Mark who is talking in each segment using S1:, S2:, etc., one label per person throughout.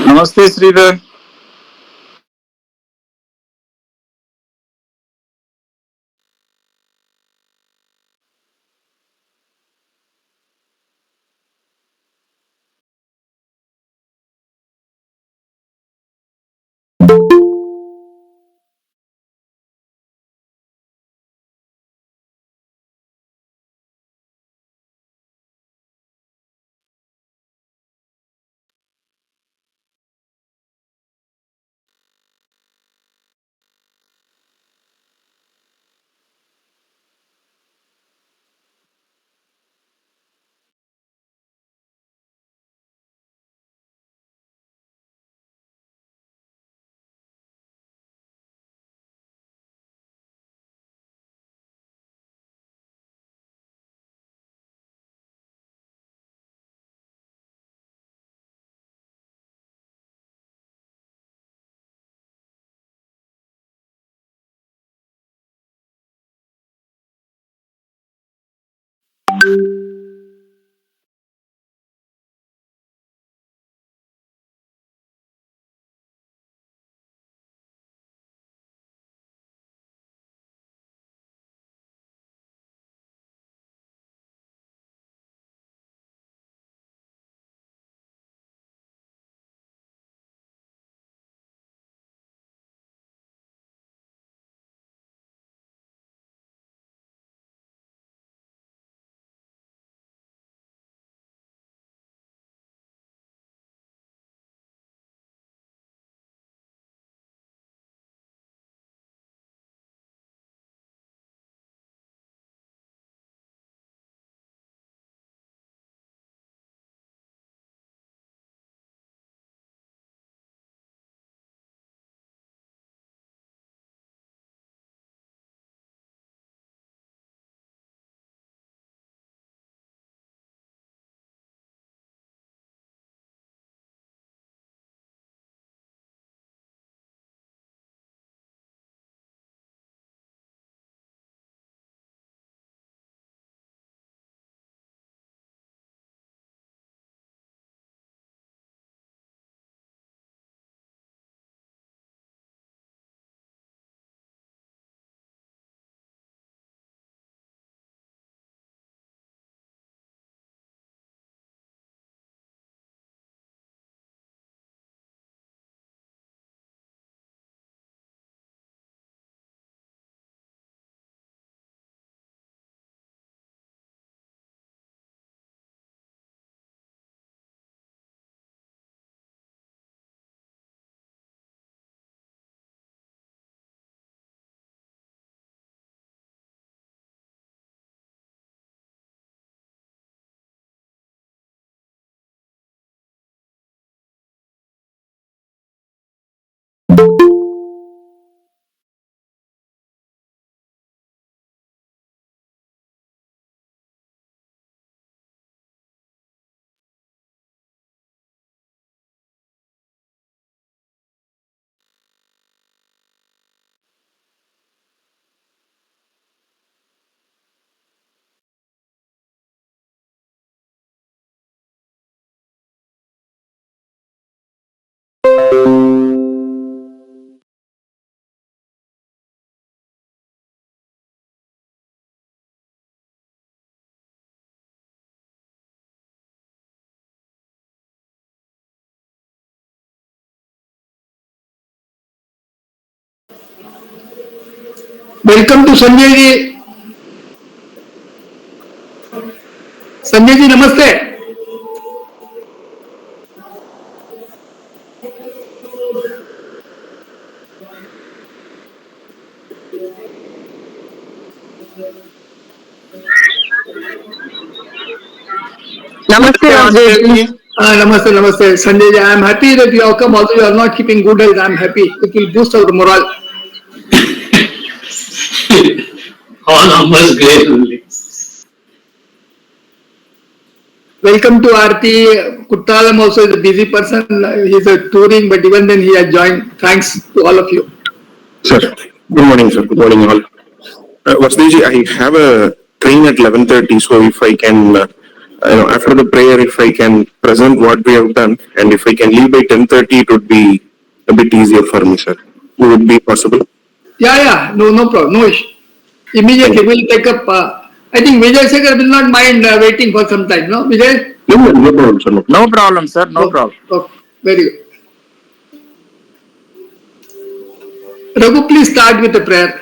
S1: Namaste, Sridhar.
S2: Welcome to Sanjay ji. Sanjay ji नमस्ते.
S3: Namaste, Rajesh.
S2: Namaste, namaste. Sanjay ji, I am happy that you have come. Although you are not keeping good health, I am happy. It will boost our morale.
S4: All numbers great only.
S2: Welcome to Aarti. Kuttalam also is a busy person. He is a touring, but even then he has joined. Thanks to all of you.
S5: Sir, good morning, sir. Good morning, all. Vasudevji, I have a train at 11:30, so if I can after the prayer, if I can present what we have done, and if I can leave by 10:30, it would be a bit easier for me, sir. Would it be possible?
S2: Yeah, no problem, no issue. Immediately we'll take up. I think Vijay Shekhar will not mind waiting for some time, no, Vijay?
S5: No problem, sir.
S1: No problem, sir. No problem.
S2: Okay, very good. Raghu, please start with the prayer.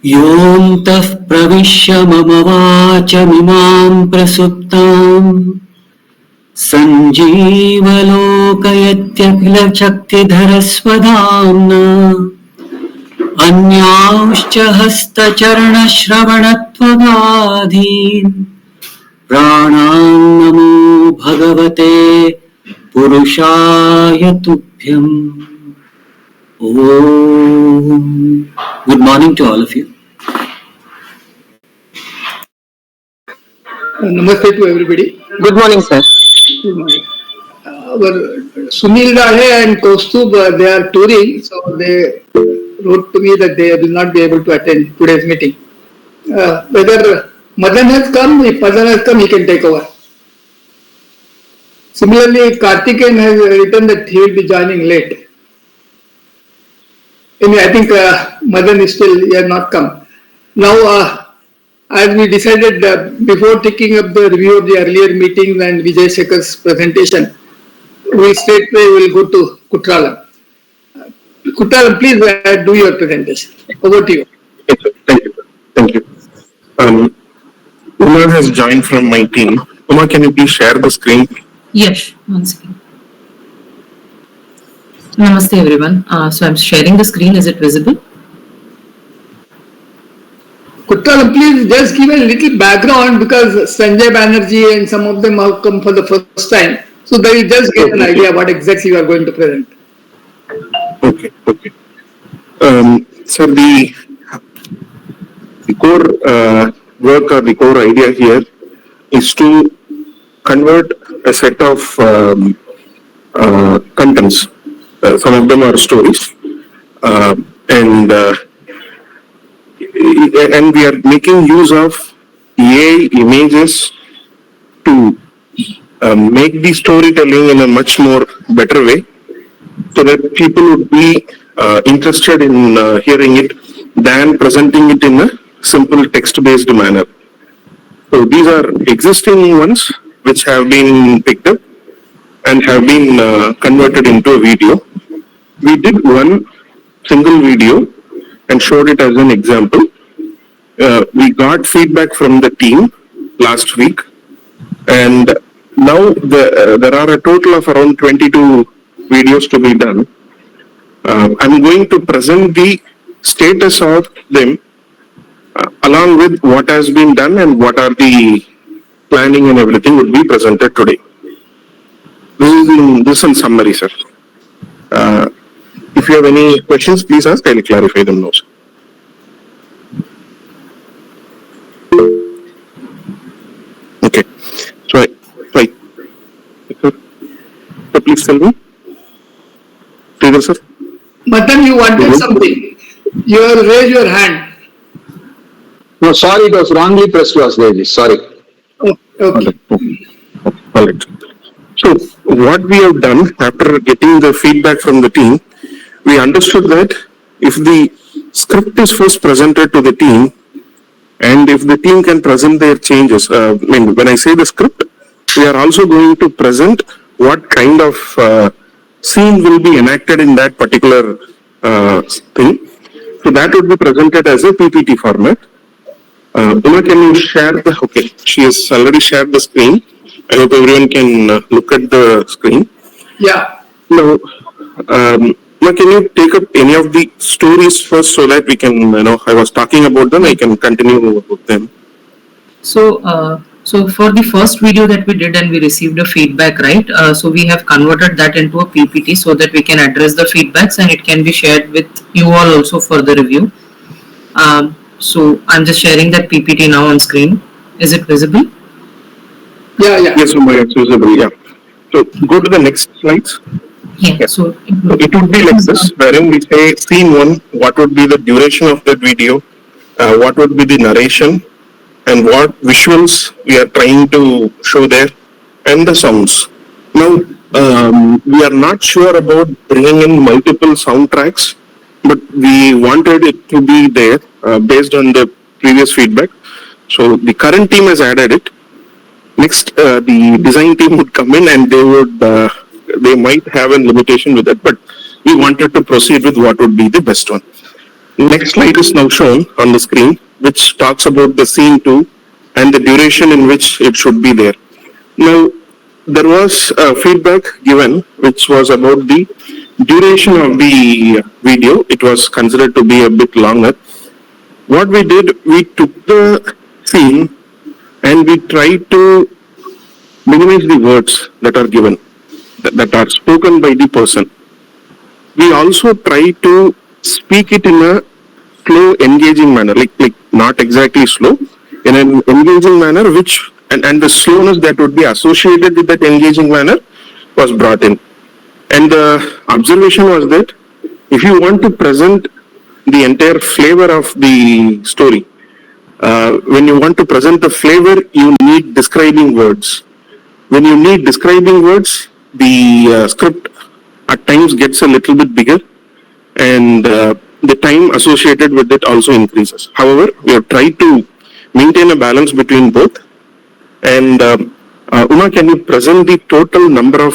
S4: योऽन्तः प्रविश्य मम वाचमिमां प्रसुप्ताम् सञ्जीवलोकयत्यखिलशक्तिधरस्वधाम्ना अन्यांश्च हस्तचरणश्रवणत्वगाधीन् प्राणान्नमो भगवते पुरुषाय तुभ्यम्. Good morning to all of you.
S2: Namaste to everybody.
S3: Good morning, sir.
S2: Good morning. Our Sunil Rahe and Kaustubh, they are touring, so they wrote to me that they will not be able to attend today's meeting. Whether Madan has come, if Madan has come, he can take over. Similarly, Karthikeyan has written that he will be joining late. Anyway, I think Madan is still, he has not come. Now, as we decided before taking up the review of the earlier meetings and Vijay Shekhar's presentation, we straightway will go to Kutralam. Kutralam, please do your presentation. Over to you.
S5: Yes, sir. Thank you. Uma has joined from my team. Uma, can you please share the screen?
S6: Yes, one second. Namaste everyone. So I'm sharing the screen. Is it visible?
S2: Kutralam, please just give a little background because Sanjay Banerjee and some of them have come for the first time. So they will just get an idea what exactly you are going to present.
S5: Okay. So the core work or the core idea here is to convert a set of contents. Some of them are stories, and we are making use of AI images to make the storytelling in a much more better way, so that people would be interested in hearing it than presenting it in a simple text-based manner. So these are existing ones which have been picked up and have been converted into a video. We did one single video and showed it as an example. We got feedback from the team last week, and now there are a total of around 22 videos to be done. I'm going to present the status of them along with what has been done and what are the planning and everything would be presented today. This is in summary, sir. If you have any questions, please ask. I'll clarify them now, sir. Okay. Right. So please tell me. Sir.
S2: Madan, you wanted something. You have raised your hand.
S7: No, sorry, it was wrongly pressed, Vasudev. Sorry.
S2: Okay.
S5: All right. So what we have done after getting the feedback from the team, we understood that if the script is first presented to the team, and if the team can present their changes, when I say the script, we are also going to present what kind of scene will be enacted in that particular thing. So that would be presented as a PPT format. Uma, can you share the, okay, she has already shared the screen. I hope everyone can look at the screen.
S2: Yeah.
S5: Now, Uma, can you take up any of the stories first so that we can, I was talking about them, I can continue with them.
S6: So So for the first video that we did and we received a feedback, right? So we have converted that into a PPT so that we can address the feedbacks and it can be shared with you all also for the review. So I'm just sharing that PPT now on screen. Is it visible?
S2: Yeah, yeah.
S5: Yes, Uma, it's visible, yeah. So go to the next slides.
S6: Yeah. So
S5: It would be like this, wherein we say scene 1, what would be the duration of that video, what would be the narration, and what visuals we are trying to show there, and the sounds. Now, we are not sure about bringing in multiple soundtracks, but we wanted it to be there based on the previous feedback. So the current team has added it. Next, the design team would come in and they might have a limitation with it, but we wanted to proceed with what would be the best one. Next slide is now shown on the screen, which talks about the scene 2 and the duration in which it should be there. Now, there was feedback given, which was about the duration of the video. It was considered to be a bit longer. What we did, we took the scene and we tried to minimize the words that are given, that are spoken by the person. We also try to speak it in a slow, engaging manner, like not exactly slow, in an engaging manner, which and the slowness that would be associated with that engaging manner was brought in. And the observation was that if you want to present the entire flavor of the story, when you want to present the flavor, you need describing words. When you need describing words, the script at times gets a little bit bigger, and the time associated with it also increases. However, we have tried to maintain a balance between both. And Uma, can you present the total number of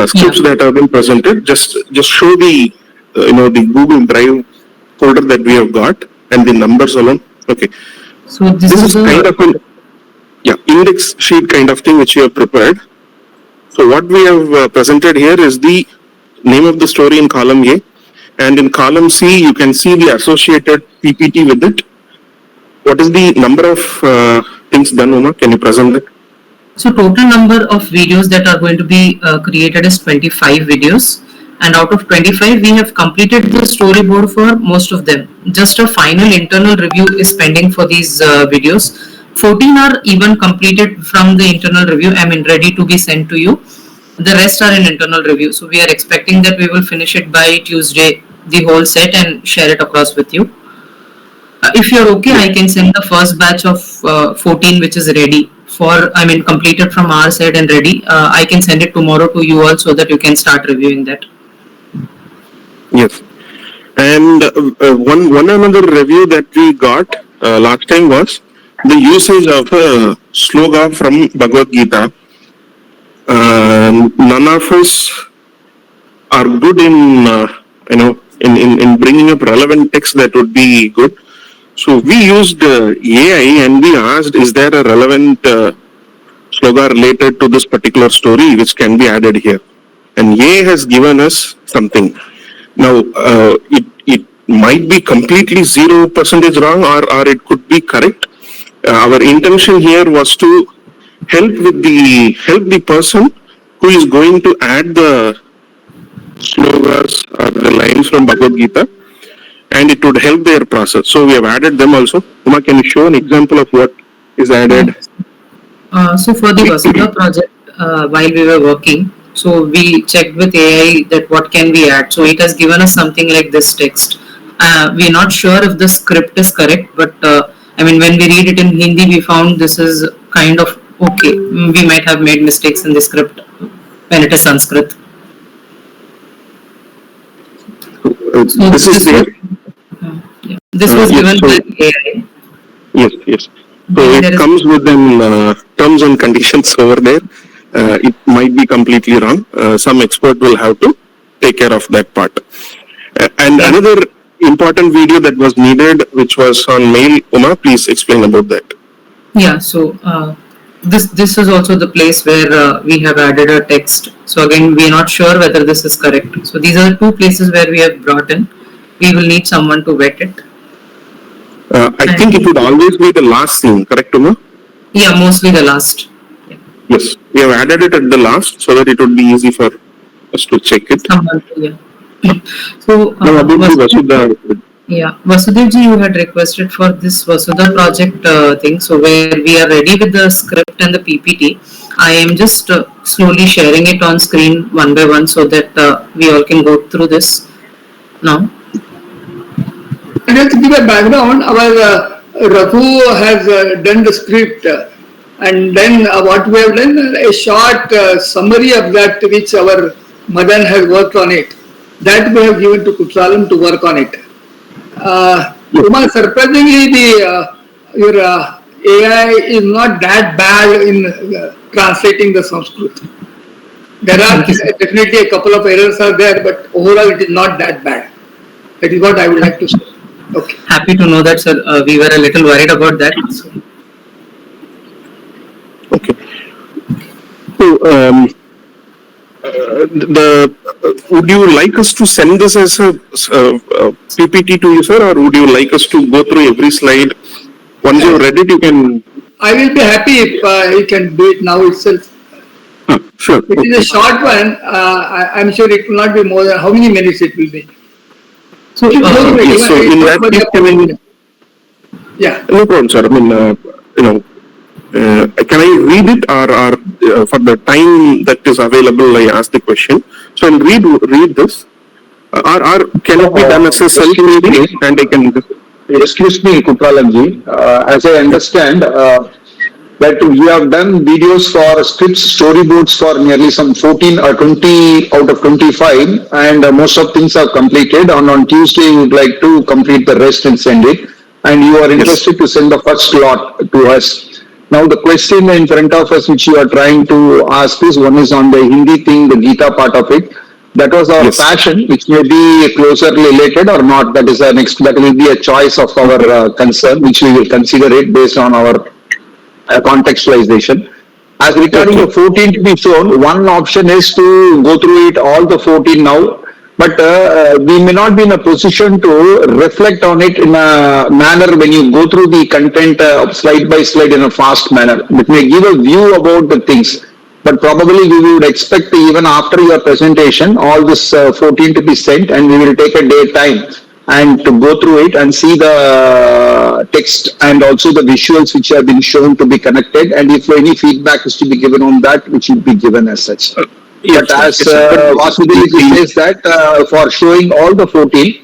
S5: scripts that have been presented? Just show the the Google Drive folder that we have got and the numbers alone. Okay.
S6: So this
S5: This is kind of an index sheet kind of thing which we have prepared. So what we have presented here is the name of the story in column A, and in column C you can see the associated PPT with it. What is the number of things done, Uma? Can you present it?
S6: So total number of videos that are going to be created is 25 videos, and out of 25 we have completed the storyboard for most of them. Just a final internal review is pending for these videos. 14 are even completed from the internal review, ready to be sent to you. The rest are in internal review, so we are expecting that we will finish it by Tuesday, the whole set, and share it across with you. If you're okay, I can send the first batch of 14 which is ready completed from our side and ready. I can send it tomorrow to you all so that you can start reviewing that.
S5: Yes. And one another review that we got last time was the usage of a sloga from Bhagavad Gita. None of us are good in in bringing up relevant text that would be good. So we used AI and we asked, is there a relevant sloga related to this particular story which can be added here? And AI has given us something. Now, it might be completely 0% wrong, or it could be correct. Our intention here was to help the person who is going to add the slogas or the lines from Bhagavad Gita, and it would help their process. So we have added them also. Uma, can you show an example of what is added?
S6: So for the Vasudha project, while we were working, so we checked with AI that what can we add. So it has given us something like this text. We are not sure if the script is correct, but when we read it in Hindi, we found this is kind of okay. We might have made mistakes in the script when it is Sanskrit. So
S5: This is there.
S6: This was given by AI.
S5: Yes. So it comes with terms and conditions over there. It might be completely wrong. Some expert will have to take care of that part. And another important video that was needed, which was on mail. Uma, please explain about that.
S6: Yeah. So this is also the place where we have added a text. So again, we are not sure whether this is correct. So these are two places where we have brought in. We will need someone to vet it.
S5: I think it would always be the last scene, correct, Uma?
S6: Yeah, mostly the last.
S5: Yes, we have added it at the last so that it would be easy for us to check it.
S6: Yeah. So,
S5: Now, about the Vasudha,
S6: yeah, Vasudevji, you had requested for this Vasudha project thing. So where we are ready with the script and the PPT, I am just slowly sharing it on screen one by one so that we all can go through this now.
S2: Just to give a background, our Raghu has done the script and then what we have done, a short summary of that which our Madan has worked on it. That we have given to Kutralam to work on it. Uma, surprisingly, your AI is not that bad in translating the Sanskrit. There are definitely a couple of errors are there, but overall it is not that bad. That is what I would like to say. Okay.
S6: Happy to know that, sir. We were a little worried about that. So.
S5: okay. So, would you like us to send this as a PPT to you, sir, or would you like us to go through every slide? Once you read it, you can.
S2: I will be happy if you can do it now itself.
S5: Sure.
S2: It is a short one. I'm sure it will not be more than how many minutes it will be.
S6: So,
S5: in that case,
S2: yeah.
S5: No problem, sir. I mean, can I read it or for the time that is available, I ask the question. So I'll read this. Or can it be done as a self-reading and I can just...
S7: Excuse me, Kutralamji. As I understand, that we have done videos for scripts, storyboards for nearly some 14 or 20 out of 25, and most of things are completed. And on Tuesday, we would like to complete the rest and send it. And you are interested to send the first lot to us. Now, the question in front of us, which you are trying to ask is, one is on the Hindi thing, the Gita part of it. That was our passion, which may be closely related or not. That is that will be a choice of our concern, which we will consider it based on our contextualization. As regarding the 14 to be shown, one option is to go through it all the 14 now, but we may not be in a position to reflect on it in a manner when you go through the content slide by slide in a fast manner. It may give a view about the things, but probably we would expect even after your presentation, all this 14 to be sent, and we will take a day time and to go through it and see the text and also the visuals which have been shown to be connected, and if any feedback is to be given on that, which will be given as such. But as Vasudevji says that for showing all the 14,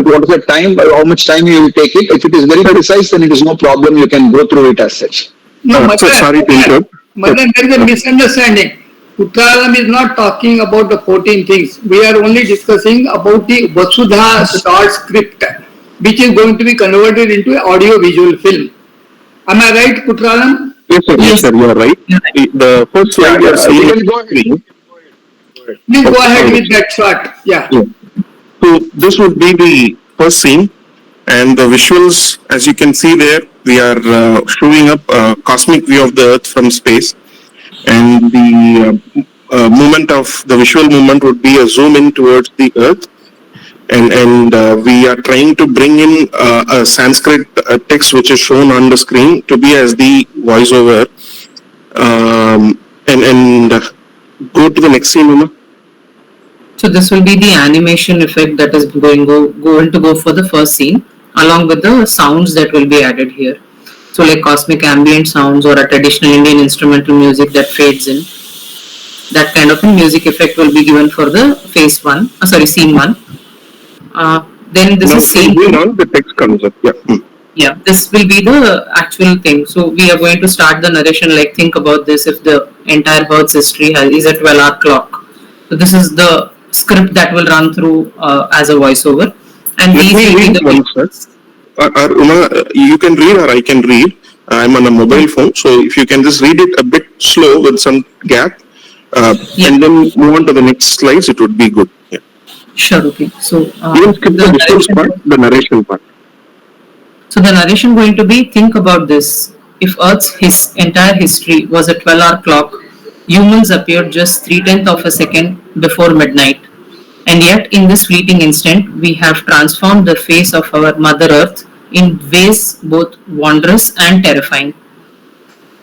S7: what is the time, how much time you will take it? If it is very precise, then it is no problem, you can go through it as such.
S2: No,
S5: sorry to interrupt.
S2: Madan, there is a misunderstanding. Kutralam is not talking about the 14 things. We are only discussing about the Vasudha short script, which is going to be converted into an audio-visual film. Am I right, Kutralam?
S5: Yes, sir, you are right. The first slide you are seeing.
S2: Please go ahead with that shot. Yeah.
S5: So this would be the first scene, and the visuals, as you can see there, we are showing up a cosmic view of the Earth from space. And the movement of the visual movement would be a zoom in towards the Earth, and we are trying to bring in a Sanskrit text which is shown on the screen to be as the voiceover, and go to the next scene, Uma.
S6: So this will be the animation effect that is going to go for the first scene, along with the sounds that will be added here. So like cosmic ambient sounds or a traditional Indian instrumental music that fades in. That kind of a music effect will be given for the scene 1. Then this is scene 2.
S5: The text comes up. Yeah.
S6: Yeah, this will be the actual thing. So we are going to start the narration like, think about this, if the entire Earth's history is a 12-hour clock. So this is the script that will run through as a voiceover. And
S5: Let me read one, sir. Uma, you can read or I can read. I'm on a mobile phone, so if you can just read it a bit slow with some gap, and then move on to the next slides, it would be good. Yeah.
S6: Sure, okay. So
S5: even skip the visuals part, the narration part.
S6: So the narration going to be, think about this. If Earth's entire history was a 12-hour clock, humans appeared just 3/10 of a second before midnight. And yet, in this fleeting instant, we have transformed the face of our Mother Earth in ways both wondrous and terrifying.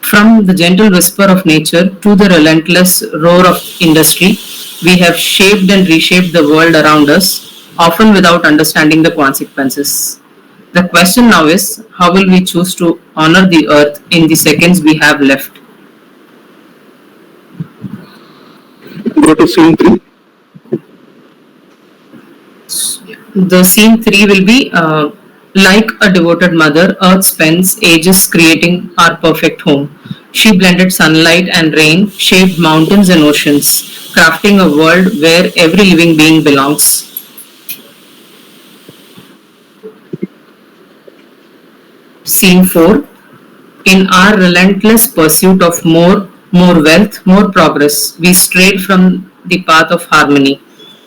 S6: From the gentle whisper of nature to the relentless roar of industry, we have shaped and reshaped the world around us, often without understanding the consequences. The question now is, how will we choose to honor the earth in the seconds we have left?
S5: Go to scene 3.
S6: The scene 3 will be like a devoted mother, Earth spends ages creating our perfect home. She blended sunlight and rain, shaped mountains and oceans, crafting a world where every living being belongs. Scene 4. In our relentless pursuit of more wealth, more progress, we strayed from the path of harmony.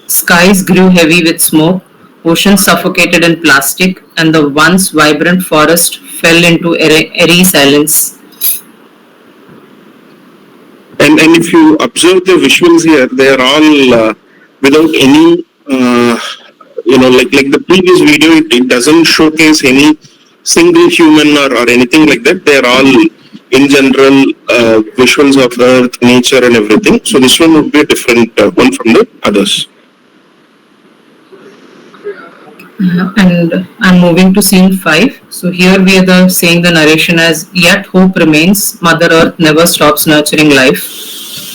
S6: Skies grew heavy with smoke, oceans suffocated in plastic, and the once vibrant forest fell into airy silence.
S5: And if you observe the visuals here, they are all without any, like the previous video, it doesn't showcase any single human or anything like that. They are all in general visuals of earth, nature and everything. So this one would be a different one from the others.
S6: And I'm moving to scene 5. So here we are saying the narration as, yet hope remains, Mother Earth never stops nurturing life.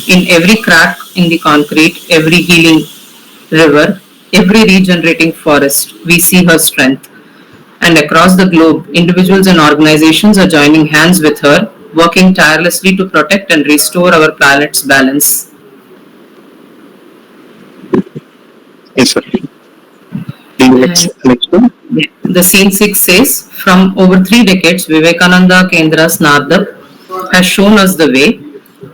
S6: In every crack in the concrete, every healing river, every regenerating forest, we see her strength. And across the globe, individuals and organizations are joining hands with her, working tirelessly to protect and restore our planet's balance.
S5: Yes, sir. Next one.
S6: The scene 6 says, from over 3 decades, Vivekananda Kendra's Nardap has shown us the way,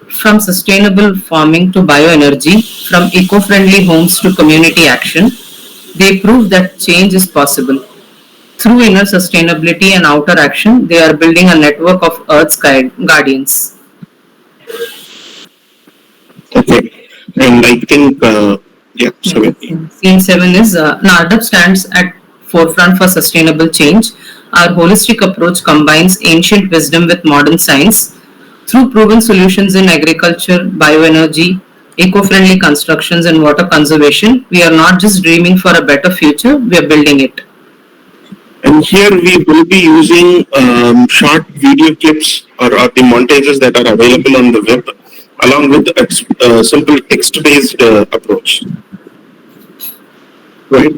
S6: from sustainable farming to bioenergy, from eco-friendly homes to community action. They prove that change is possible. Through inner sustainability and outer action, they are building a network of Earth's guardians.
S5: Okay. And I think, so
S6: Scene 7 is Nardap stands at forefront for sustainable change. Our holistic approach combines ancient wisdom with modern science. Through proven solutions in agriculture, bioenergy, eco-friendly constructions and water conservation, we are not just dreaming for a better future, we are building it.
S5: And here we will be using short video clips or the montages that are available on the web, along with a simple text-based approach. Right.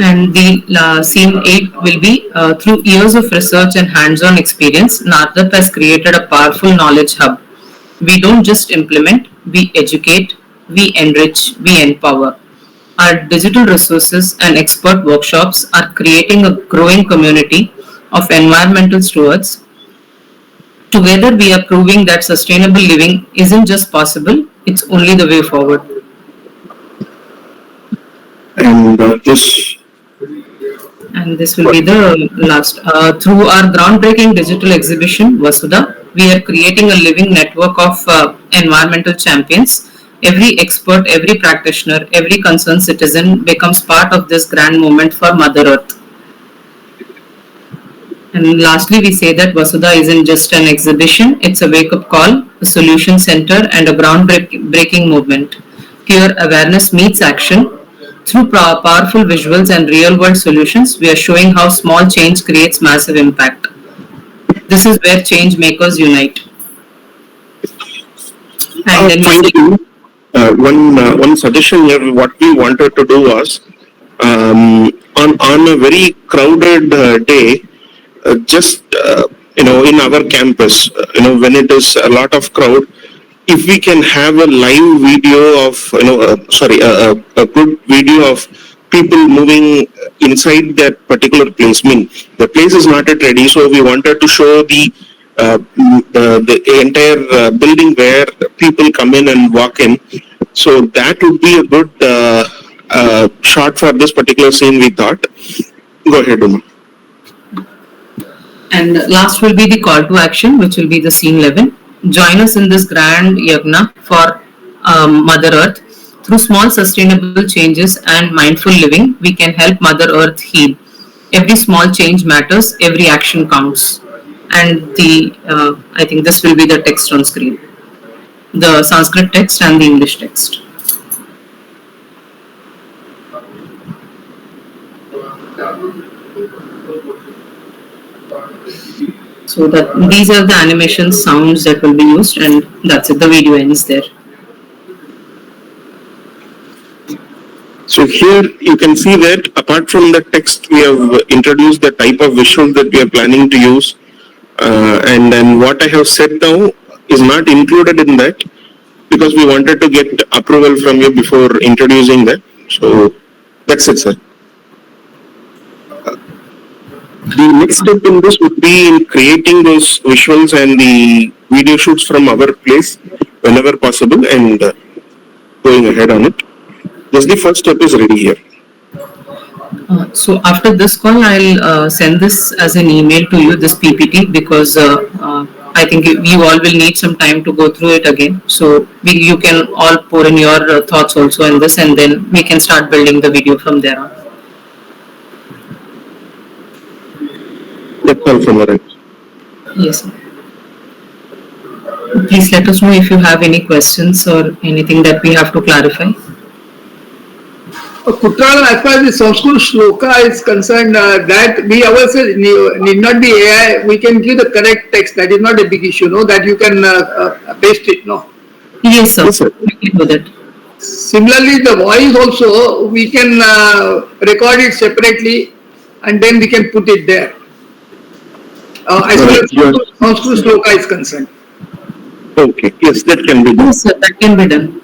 S6: And the scene 8 will be through years of research and hands-on experience, Nardap has created a powerful knowledge hub. We don't just implement, we educate, we enrich, we empower. Our digital resources and expert workshops are creating a growing community of environmental stewards. Together, we are proving that sustainable living isn't just possible, it's only the way forward.
S5: And
S6: this will be the last. Through our groundbreaking digital exhibition, Vasudha, we are creating a living network of environmental champions. Every expert, every practitioner, every concerned citizen becomes part of this grand movement for Mother Earth. And lastly, we say that Vasudha isn't just an exhibition, it's a wake-up call, a solution center, and a groundbreaking movement. Here, awareness meets action. Through powerful visuals and real-world solutions, we are showing how small change creates massive impact. This is where change makers unite. And then
S5: finally, one suggestion here, what we wanted to do was, on a very crowded day, in our campus, when it is a lot of crowd, if we can have a live video of, a good video of people moving inside that particular place. I mean, the place is not yet ready, so we wanted to show the entire building where people come in and walk in. So that would be a good shot for this particular scene, we thought. Go ahead, Uma.
S6: And last will be the call to action, which will be the scene 11. Join us in this grand yagna for Mother Earth. Through small sustainable changes and mindful living, we can help Mother Earth heal. Every small change matters, every action counts. and the I think this will be the text on screen, the Sanskrit text and the English text. So that these are the animation sounds that will be used, and that's it. The video ends there.
S5: So here you can see that apart from the text, we have introduced the type of visual that we are planning to use. And then what I have said now is not included in that because we wanted to get approval from you before introducing that. So that's it, sir. The next step in this would be in creating those visuals and the video shoots from our place whenever possible and going ahead on it. Just the first step is ready here.
S6: So after this call, I'll send this as an email to you, this PPT, because I think you all will need some time to go through it again. So you can all pour in your thoughts also in this, and then we can start building the video from there on.
S5: That's all from our end.
S6: Yes, sir. Please let us know if you have any questions or anything that we have to clarify.
S2: Kutralan, as far as the Sanskrit shloka is concerned, that we ourselves need not be AI. We can give the correct text. That is not a big issue, no? That you can paste it, no?
S6: Yes, sir.
S5: Yes, sir.
S6: We can do that.
S2: Similarly, the voice also, we can record it separately and then we can put it there. As far as Sanskrit shloka is concerned.
S5: Okay, yes, that can be done.
S6: Yes, sir. That can be done.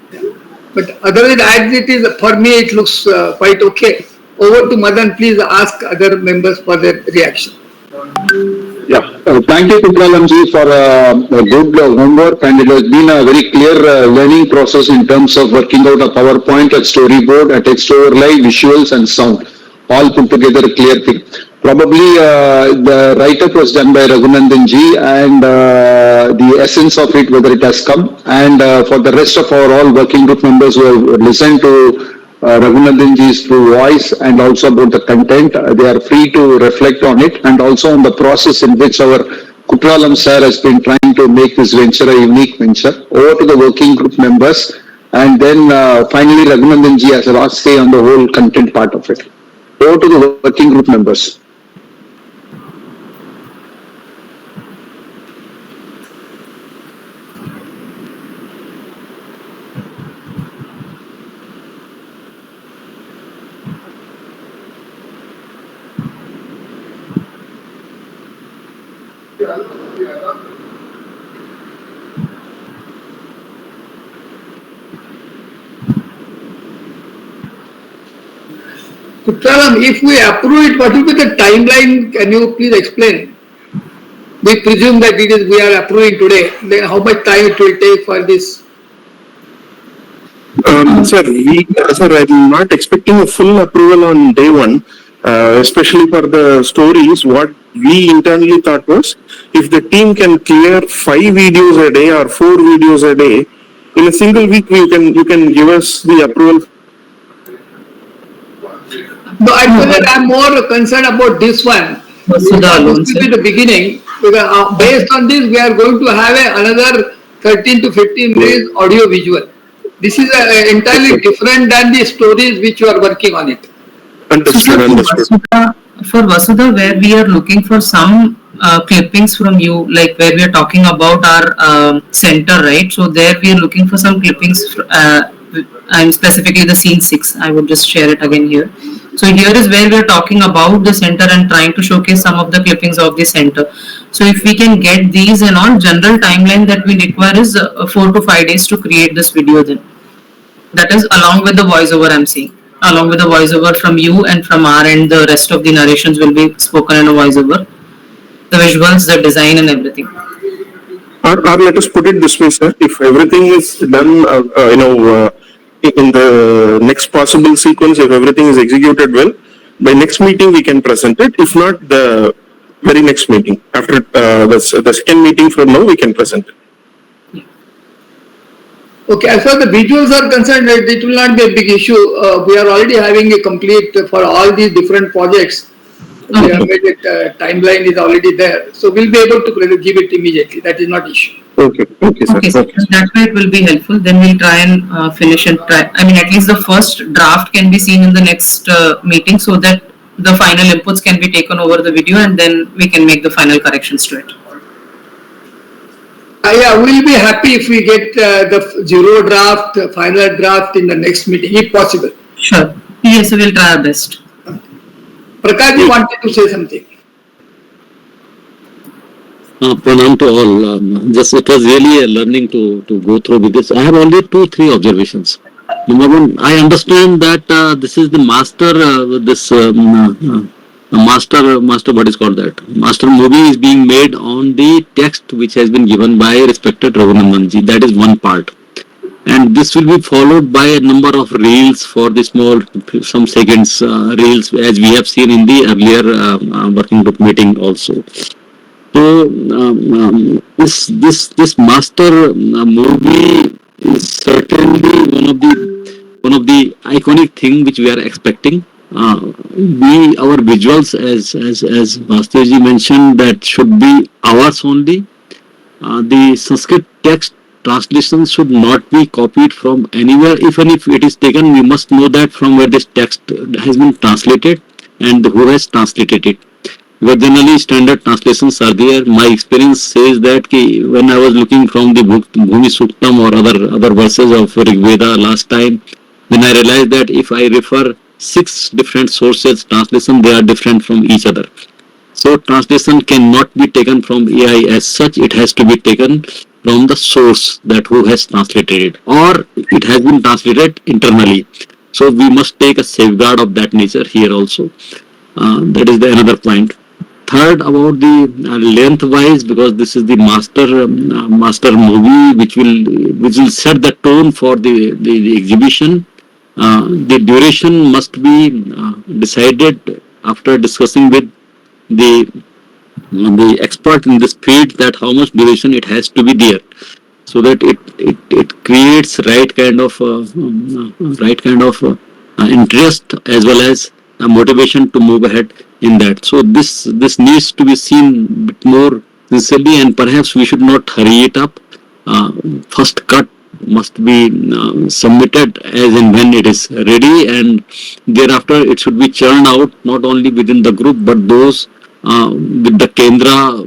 S2: But otherwise, as it is, for me, it looks quite okay. Over to Madan, please ask other members for their reaction.
S7: Yeah, thank you, Kutralamji, for a good homework, and it has been a very clear learning process in terms of working out a PowerPoint, a storyboard, a text overlay, visuals, and sound, all put together a clear thing. Probably the write-up was done by Raghunandan ji, and the essence of it, whether it has come, and for the rest of our all working group members who have listened to Raghunandan ji's voice and also about the content, they are free to reflect on it, and also on the process in which our Kutralam sir has been trying to make this venture a unique venture. Over to the working group members, and then finally Raghunandan ji has a last say on the whole content part of it. Over to the working group members.
S2: Kutralam, if we approve it, what will be the timeline? Can you please explain? We presume that we are approving today. Then how much time it will take for this?
S5: Sir, I'm not expecting a full approval on day one, especially for the stories. What we internally thought was, if the team can clear 5 videos a day or 4 videos a day, in a single week, you can give us the approval.
S2: No, I'm more concerned about this one. This will be the beginning. Because based on this, we are going to have another 13 to 15 minutes audio visual. This is entirely different than the stories which you are working on it.
S5: Understood.
S6: For Vasudha, where we are looking for some clippings from you, like where we are talking about our center, right? So there we are looking for some clippings, and specifically the scene 6. I would just share it again here. So here is where we are talking about the center and trying to showcase some of the clippings of the center. So if we can get these and all, general timeline that we require is 4 to 5 days to create this video then. That is along with the voiceover I'm saying. Along with the voiceover from you and from our end, the rest of the narrations will be spoken in a voiceover. The visuals, the design and everything.
S5: Or let us put it this way, sir. If everything is done, in the next possible sequence, if everything is executed well, by next meeting we can present it. If not, the very next meeting, after the second meeting from now, we can present it.
S2: Okay, as far as the visuals are concerned, it will not be a big issue. We are already having a complete, for all these different projects, We have made it, timeline is already there. So we'll be able to give it immediately. That is not issue.
S5: Okay, okay, sir.
S6: Okay, so that way it will be helpful. Then we'll try and finish and try. I mean, at least the first draft can be seen in the next meeting, so that the final inputs can be taken over the video, and then we can make the final corrections to it.
S2: Yeah, we'll be happy if we get the zero draft, final draft in the next meeting, if possible.
S6: Sure. Yes, we'll try our best.
S2: Prakash, you wanted to say something?
S1: Pranam to all. Just it was really a learning to go through because I have only 2-3 observations. Number one, I understand that this is the master. Master. What is called that? Master movie is being made on the text which has been given by respected Raghunandanji. That is one part. And this will be followed by a number of reels for the small, some seconds reels, as we have seen in the earlier working group meeting also. So this master movie is certainly one of the iconic thing which we are expecting. Our visuals, as Bhaskar mentioned, that should be ours only. The Sanskrit text translation should not be copied from anywhere. Even if it is taken, we must know that from where this text has been translated and who has translated it. Because generally standard translations are there. My experience says that when I was looking from the book Bhumi Suktam or other verses of Rig Veda last time, then I realized that if I refer 6 different sources translation, they are different from each other. So translation cannot be taken from AI as such. It has to be taken from the source, that who has translated it, or it has been translated internally. So we must take a safeguard of that nature here also. That is the another point. Third, about the length-wise, because this is the master movie which will set the tone for the exhibition. The duration must be decided after discussing with the expert in this field, that how much duration it has to be there, so that it creates right kind of interest as well as motivation to move ahead in that. So this needs to be seen a bit more sincerely, and perhaps we should not hurry it up. First cut must be submitted as and when it is ready, and thereafter it should be churned out not only within the group but those with the Kendra,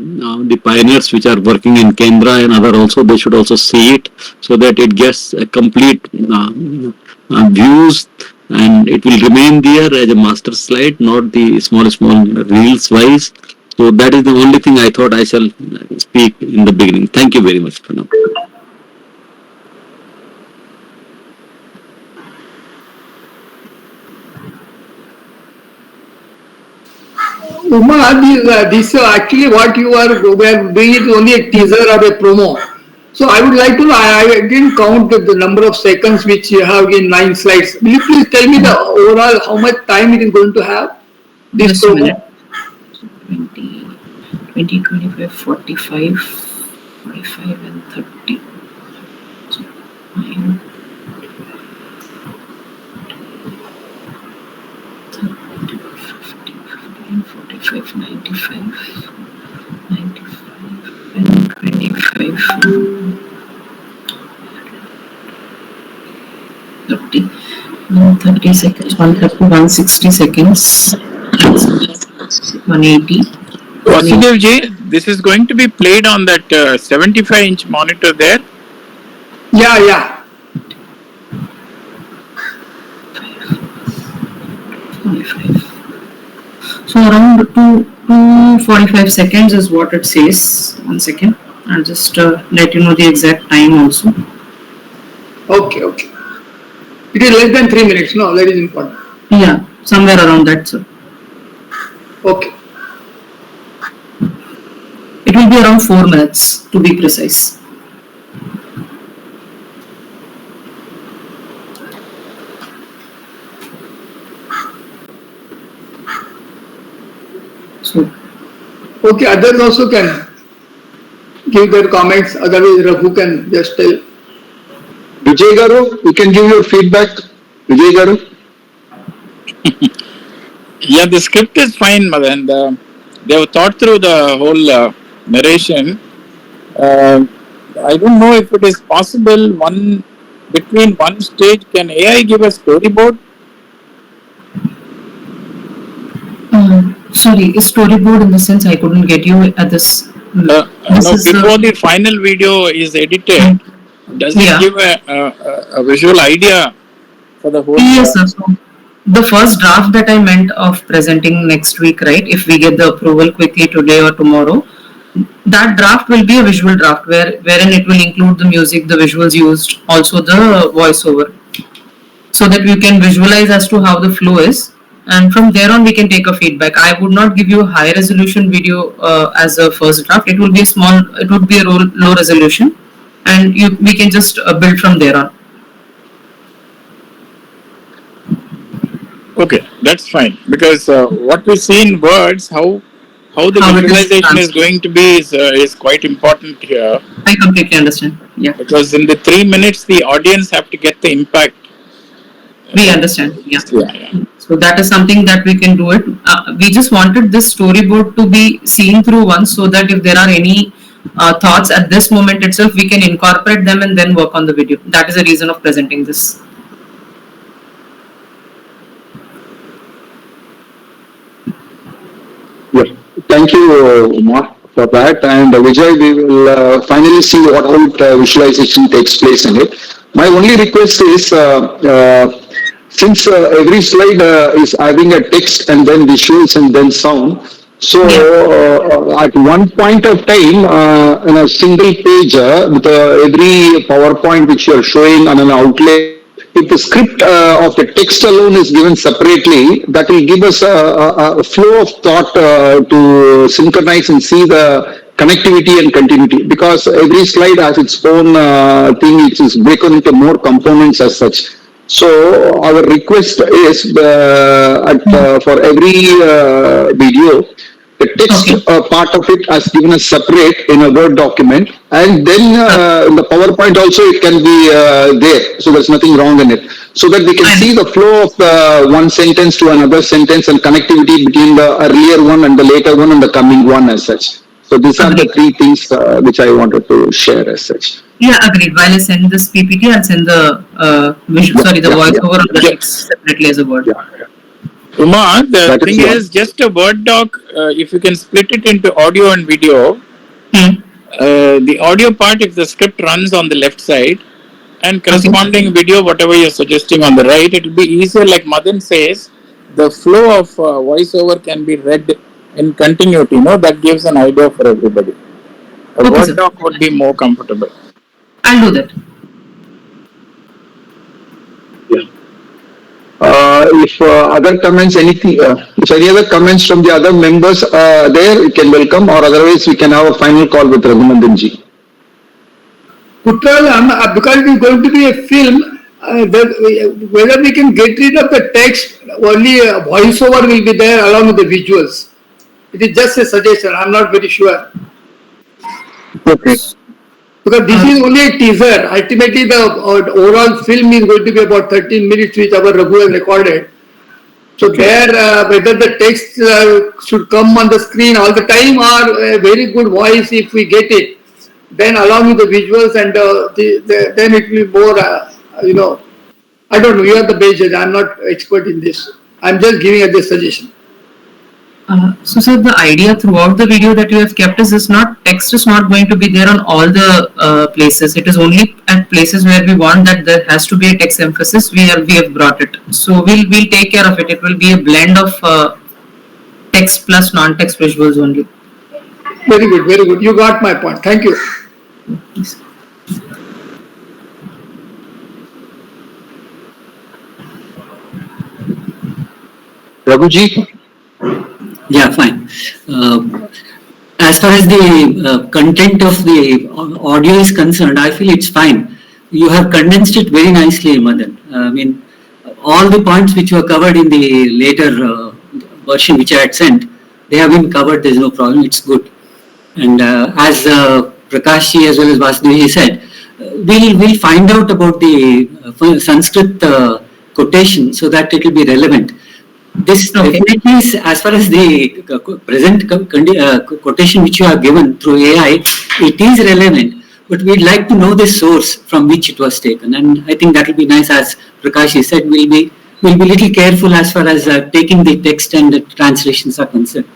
S1: the pioneers which are working in Kendra and other also, they should also see it, so that it gets a complete views, and it will remain there as a master slide, not the small reels wise. So that is the only thing I thought I shall speak in the beginning. Thank you very much for now.
S2: Uma, this actually what you are doing is only a teaser or a promo. So I would like to know, I didn't count the number of seconds which you have in 9 slides. Will you please tell me the overall how much time it is going to have? This promo?
S6: 20, 25, 45, 45 and 30. So, 9, 30, 50, 15, 45, 95, 95 and 25. 30. 30 seconds, 130, 160 seconds, 180.
S8: Vasudev ji, this is going to be played on that 75-inch monitor there.
S2: Yeah.
S6: 45. So around 245 seconds is what it says. 1 second. I'll just let you know the exact time also.
S2: Okay. It is less than 3 minutes, no? That is important.
S6: Yeah, somewhere around that, sir.
S2: Okay.
S6: It will be around 4 minutes to be precise. So,
S2: Okay, others also can give their comments. Otherwise, Raghu can just tell.
S7: Vijay Garu, you can give your feedback. Vijay Garu.
S8: Yeah, the script is fine, Madan. They have thought through the whole narration. I don't know if it is possible. Between one stage, can AI give a storyboard?
S6: Sorry, storyboard in the sense I couldn't get you at this.
S8: No, before the final video is edited, does it
S6: Yeah.
S8: give a visual idea for the whole?
S6: Yes, sir. So the first draft that I meant of presenting next week, right? If we get the approval quickly today or tomorrow, that draft will be a visual draft wherein it will include the music, the visuals used, also the voiceover, so that we can visualize as to how the flow is. And from there on, we can take a feedback. I would not give you a high resolution video as a first draft. It would be a low resolution, and we can just build from there on.
S8: Okay, that's fine, because what we see in words, how the
S6: How it is
S8: visualization is
S6: transferred.
S8: going to be is quite important here,
S6: I completely understand. Yeah,
S8: because in the 3 minutes the audience have to get the impact.
S6: we understand. Yeah.
S8: Yeah.
S6: So that is something that we can do it. We just wanted this storyboard to be seen through once, so that if there are any thoughts at this moment itself, we can incorporate them and then work on the video. That is the reason of presenting this.
S7: Yeah. Thank you, Umar, for that. And Vijay, we will finally see what all visualization takes place in it. My only request is, since every slide is having a text and then visuals and then sound, so at one point of time, in a single page, with every PowerPoint which you are showing on an outlay, if the script of the text alone is given separately, that will give us a flow of thought to synchronize and see the connectivity and continuity, because every slide has its own thing which is broken into more components as such. So our request is for every video, the text part of it has given us separate in a Word document, and then in the PowerPoint also it can be there, so there's nothing wrong in it, so that we can see the flow of the one sentence to another sentence and connectivity between the earlier one and the later one and the coming one as such. So these are the three things which I wanted to share as such.
S6: Yeah, agreed. While I send this PPT, I'll send the voiceover on the text separately as a Word.
S8: Umar, the
S7: That is
S8: thing
S7: one.
S8: is, just a Word doc, if you can split it into audio and video, the audio part, if the script runs on the left side, and corresponding video, whatever you're suggesting on the right, it will be easier. Like Madan says, the flow of voiceover can be read in continuity, that gives an idea for everybody. A Word doc would be more comfortable.
S6: I'll do that.
S7: If other comments, if any other comments from the other members there, we can welcome, or otherwise we can have a final call with Raghunandan ji.
S2: Putral, because it is going to be a film, whether we can get rid of the text, only a voiceover will be there along with the visuals. It is just a suggestion, I'm not very sure.
S7: Okay.
S2: Because this is only a teaser. Ultimately, the overall film is going to be about 13 minutes, which our Raghu has recorded. So there, whether the text should come on the screen all the time, or a very good voice, if we get it, then along with the visuals, and then it will be more, I don't know, you are the best judge, I'm not expert in this. I'm just giving a suggestion.
S6: So sir, the idea throughout the video that you have kept is text is not going to be there on all the places. It is only at places where we want that there has to be a text emphasis. We have brought it. So we'll take care of it. It will be a blend of text plus non-text visuals only.
S2: Very good, very good. You got my point. Thank you.
S7: Raghuji?
S4: Yeah, fine. As far as the content of the audio is concerned, I feel it's fine. You have condensed it very nicely, Madan. I mean, all the points which were covered in the later version which I had sent, they have been covered. There's no problem. It's good. And as Prakash ji as well as Vasudev ji said, we'll find out about the Sanskrit quotation so that it will be relevant. This
S6: Okay.
S4: definitely is, as far as the present quotation which you have given through AI, it is relevant. But we'd like to know the source from which it was taken, and I think that will be nice. As Prakash he said, we'll be little careful as far as taking the text and the translations are concerned.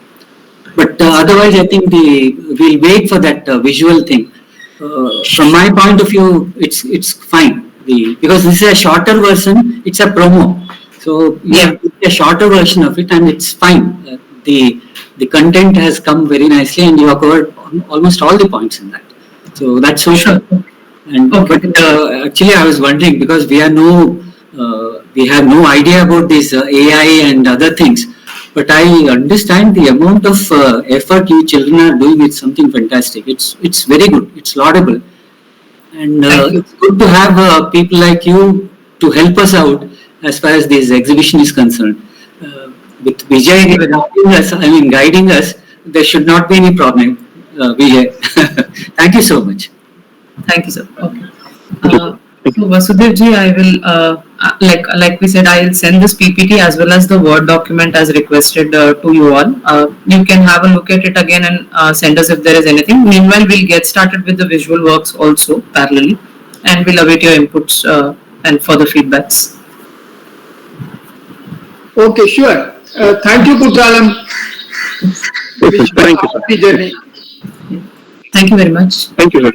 S4: But otherwise, I think we'll wait for that visual thing. From my point of view, it's fine. Because this is a shorter version, it's a promo. So
S6: Yeah.
S4: a shorter version of it, and it's fine. The content has come very nicely, and you have covered almost all the points in that. So that's so
S6: Sure.
S4: And
S6: Okay.
S4: but actually, I was wondering because we have no idea about this AI and other things. But I understand the amount of effort you children are doing. It's something fantastic. It's very good. It's laudable, and
S6: Thank you.
S4: it's good to have people like you to help us out as far as this exhibition is concerned. With Vijay guiding us, there should not be any problem. Vijay, thank you so much.
S6: Thank you, sir. Okay. So Vasudev ji, I will like we said, I will send this PPT as well as the Word document as requested to you all. You can have a look at it again and send us if there is anything. Meanwhile, we'll get started with the visual works also parallelly, and we'll await your inputs and further feedbacks.
S2: Okay, sure. Thank you, Kutralam. Wish you a
S5: Thank you, sir.
S2: happy journey.
S6: Thank you very much.
S5: Thank you, sir.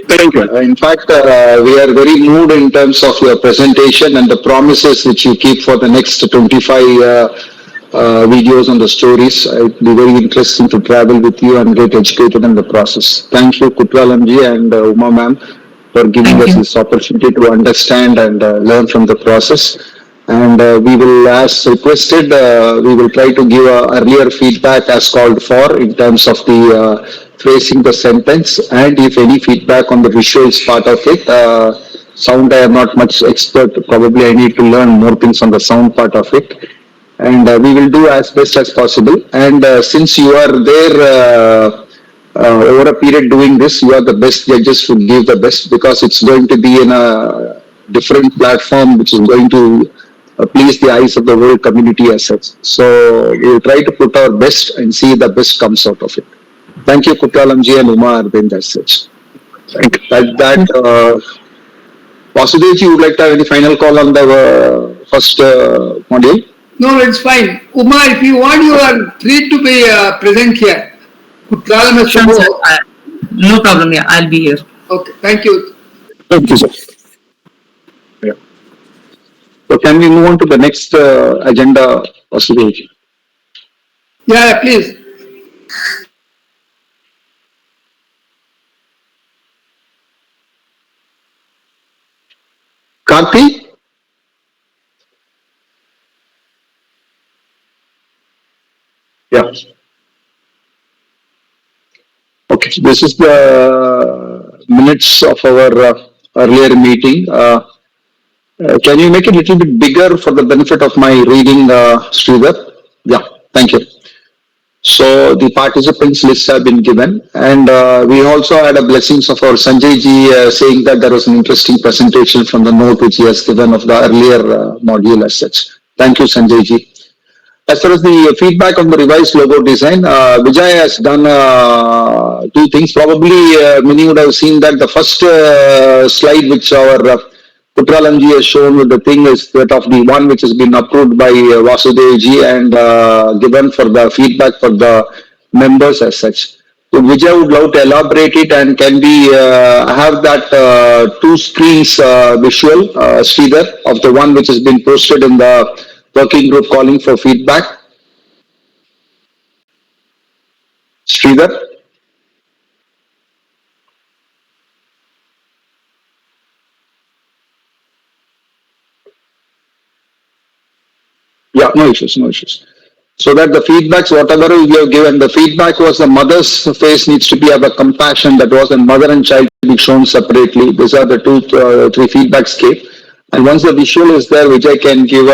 S5: Thank you.
S7: In fact, we are very moved in terms of your presentation and the promises which you keep for the next 25 videos on the stories. It will be very interesting to travel with you and get educated in the process. Thank you, Kutralamji and Uma ma'am, for giving
S6: Thank
S7: us
S6: you.
S7: this opportunity to understand and learn from the process. And we will, as requested, we will try to give earlier feedback as called for in terms of the phrasing the sentence, and if any feedback on the visuals part of it. Sound, I am not much expert. Probably I need to learn more things on the sound part of it. And we will do as best as possible. And since you are there over a period doing this, you are the best judges to give the best, because it's going to be in a different platform which is going to please the eyes of the whole community as such. So we will try to put our best and see the best comes out of it. Thank you, Kutralamji and Uma Arvind as such. Vasudevji, you would like to have any final call on the first module?
S2: No, it's fine. Uma, if you want, you are free to be present here. Kutralam has to
S6: Sure, sir.
S2: go.
S6: No problem. Yeah, I'll be here.
S2: Okay, thank you.
S5: Thank you, sir.
S7: Yeah. So can we move on to the next agenda, Vasudevji?
S2: Yeah, please.
S7: Karthi? Yeah. Okay, this is the minutes of our earlier meeting. Can you make it a little bit bigger for the benefit of my reading, Sridhar? Yeah, thank you. So the participants lists have been given, and we also had a blessings of our Sanjay ji saying that there was an interesting presentation from the note which he has given of the earlier module as such. Thank you, Sanjay ji. As far as the feedback on the revised logo design, Vijay has done two things. Probably many would have seen that the first slide which our Putralamji has shown with the thing is that of the one which has been approved by Vasudevji and given for the feedback for the members as such. So Vijay would love to elaborate it, and can we have that two screens visual, Sridhar, of the one which has been posted in the working group calling for feedback? Sridhar? Yeah, no issues, no issues. So that the feedbacks, whatever we have given, the feedback was the mother's face needs to be of a compassion, that was, and mother and child to be shown separately. These are the three feedbacks came. And once the visual is there, Vijay can give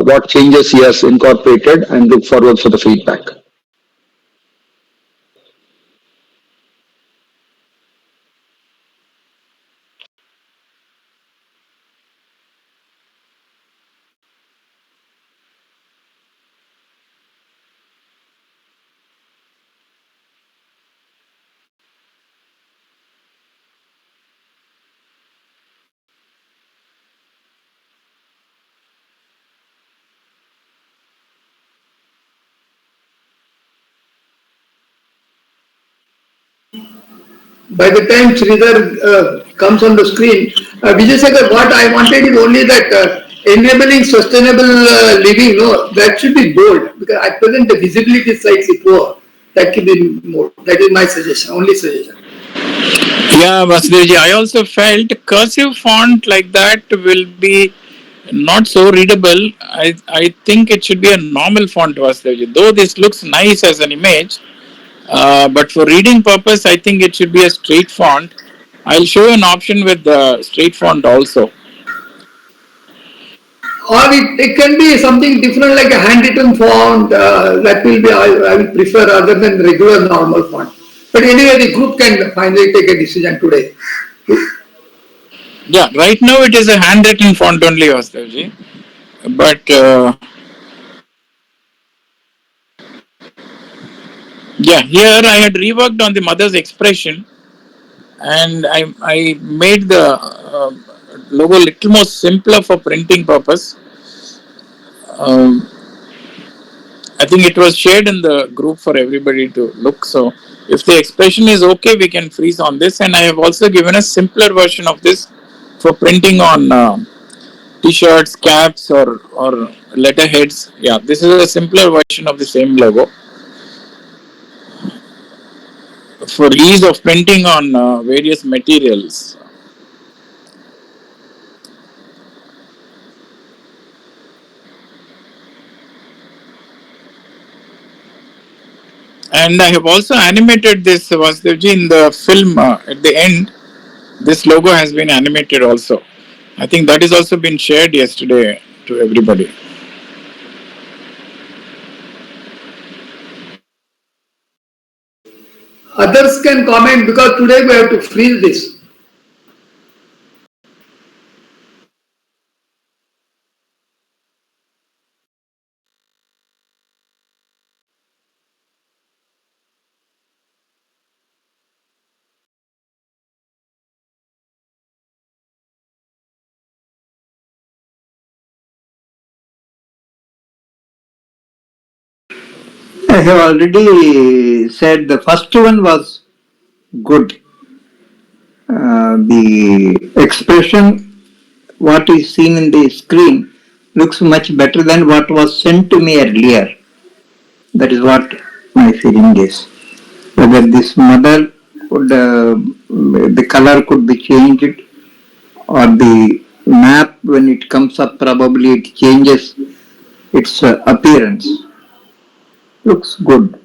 S7: what changes he has incorporated and look forward for the feedback.
S2: by the time Sridhar comes on the screen, Vijay Sekhar, what I wanted is only that enabling sustainable living, no, that should be bold, because at present the visibility is slightly poor. That could be more. That is my suggestion, only suggestion.
S8: Yeah, Vasudevji, I also felt cursive font like that will be not so readable. I think it should be a normal font, Vasudevji. Though this looks nice as an image, but for reading purpose, I think it should be a straight font. I'll show you an option with the straight font also.
S2: Or it can be something different like a handwritten font, that will be, I will prefer rather than regular normal font. But anyway, the group can finally take a decision today.
S8: Yeah, right now it is a handwritten font only, Vasudevji. But yeah, here I had reworked on the mother's expression, and I made the logo a little more simpler for printing purpose. I think it was shared in the group for everybody to look. So if the expression is okay, we can freeze on this. And I have also given a simpler version of this for printing on t-shirts, caps, or letterheads. Yeah, this is a simpler version of the same logo for ease of printing on various materials. And I have also animated this, Vasudevji, in the film at the end. This logo has been animated also. I think that is also been shared yesterday to everybody.
S2: Others can comment because today we have to freeze this.
S9: I have already said the first one was good. The expression, what is seen in the screen, looks much better than what was sent to me earlier. That is what my feeling is. Whether this mother could, the color could be changed, or the map when it comes up, probably it changes its appearance. Looks good.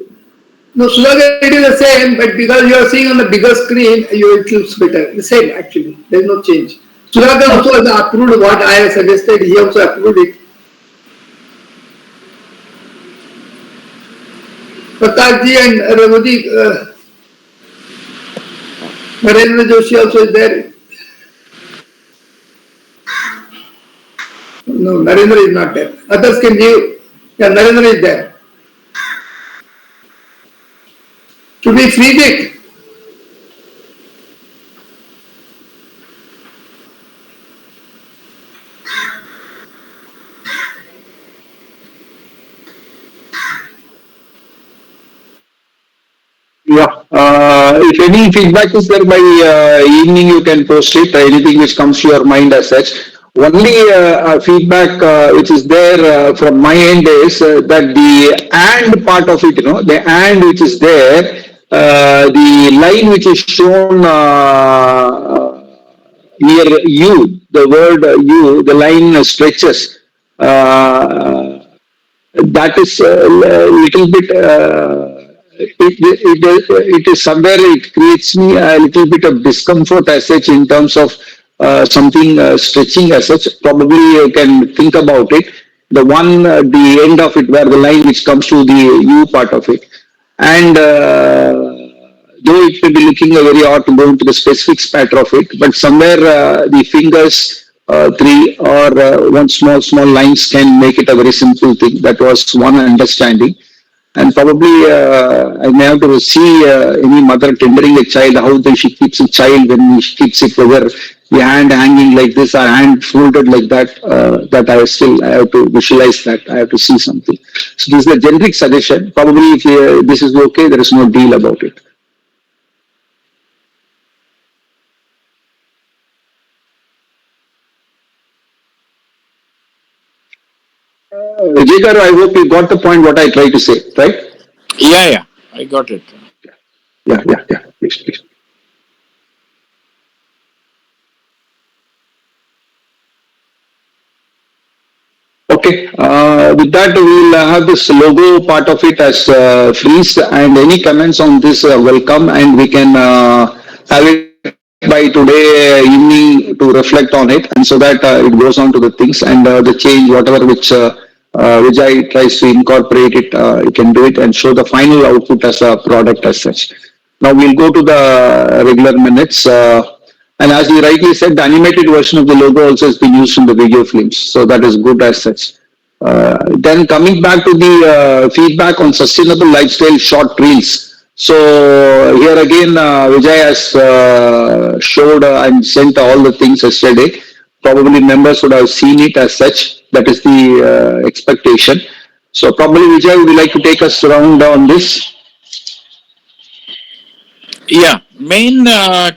S2: No, Sudhakar, it is the same, but because you are seeing on the bigger screen, it looks better. The same actually, there is no change. Sudhakar also has approved what I have suggested, he also approved it. Pratakji and Raghuji, Narendra Joshi also is there. No, Narendra is not there. Others can give. Yeah, Narendra is there. Should we freeze it?
S7: Yeah, if any feedback is there by evening, you can post it, anything which comes to your mind as such. Only feedback which is there from my end is that the and part of it, the and which is there, the line which is shown near you, the word you, the line stretches. That is a little bit, it is somewhere it creates me a little bit of discomfort as such in terms of something stretching as such. Probably you can think about it. The one, the end of it where the line which comes to the U part of it. And though it may be looking very odd to go into the specifics matter of it, but somewhere the fingers, three or one small lines can make it a very simple thing. That was one understanding. And probably I may have to see any mother tendering a child, how she keeps a child when she keeps it, whether the hand hanging like this or hand folded like that, that I have to visualize that, I have to see something. So this is a generic suggestion. Probably if this is okay, there is no deal about it. Vijay, I hope you got the point what I tried to say, right?
S8: Yeah, I got it.
S7: Yeah. Please. Okay, with that, we'll have this logo part of it as freeze, and any comments on this welcome, and we can have it by today evening to reflect on it, and so that it goes on to the things and the change, whatever which I tries to incorporate it, you can do it and show the final output as a product as such. Now we'll go to the regular minutes. And as you rightly said, the animated version of the logo also has been used in the video films. So that is good as such. Then coming back to the feedback on sustainable lifestyle short reels. So here again, Vijay has showed and sent all the things yesterday. Probably members would have seen it as such. That is the expectation. So probably Vijay, would you like to take us around on this?
S8: Yeah, main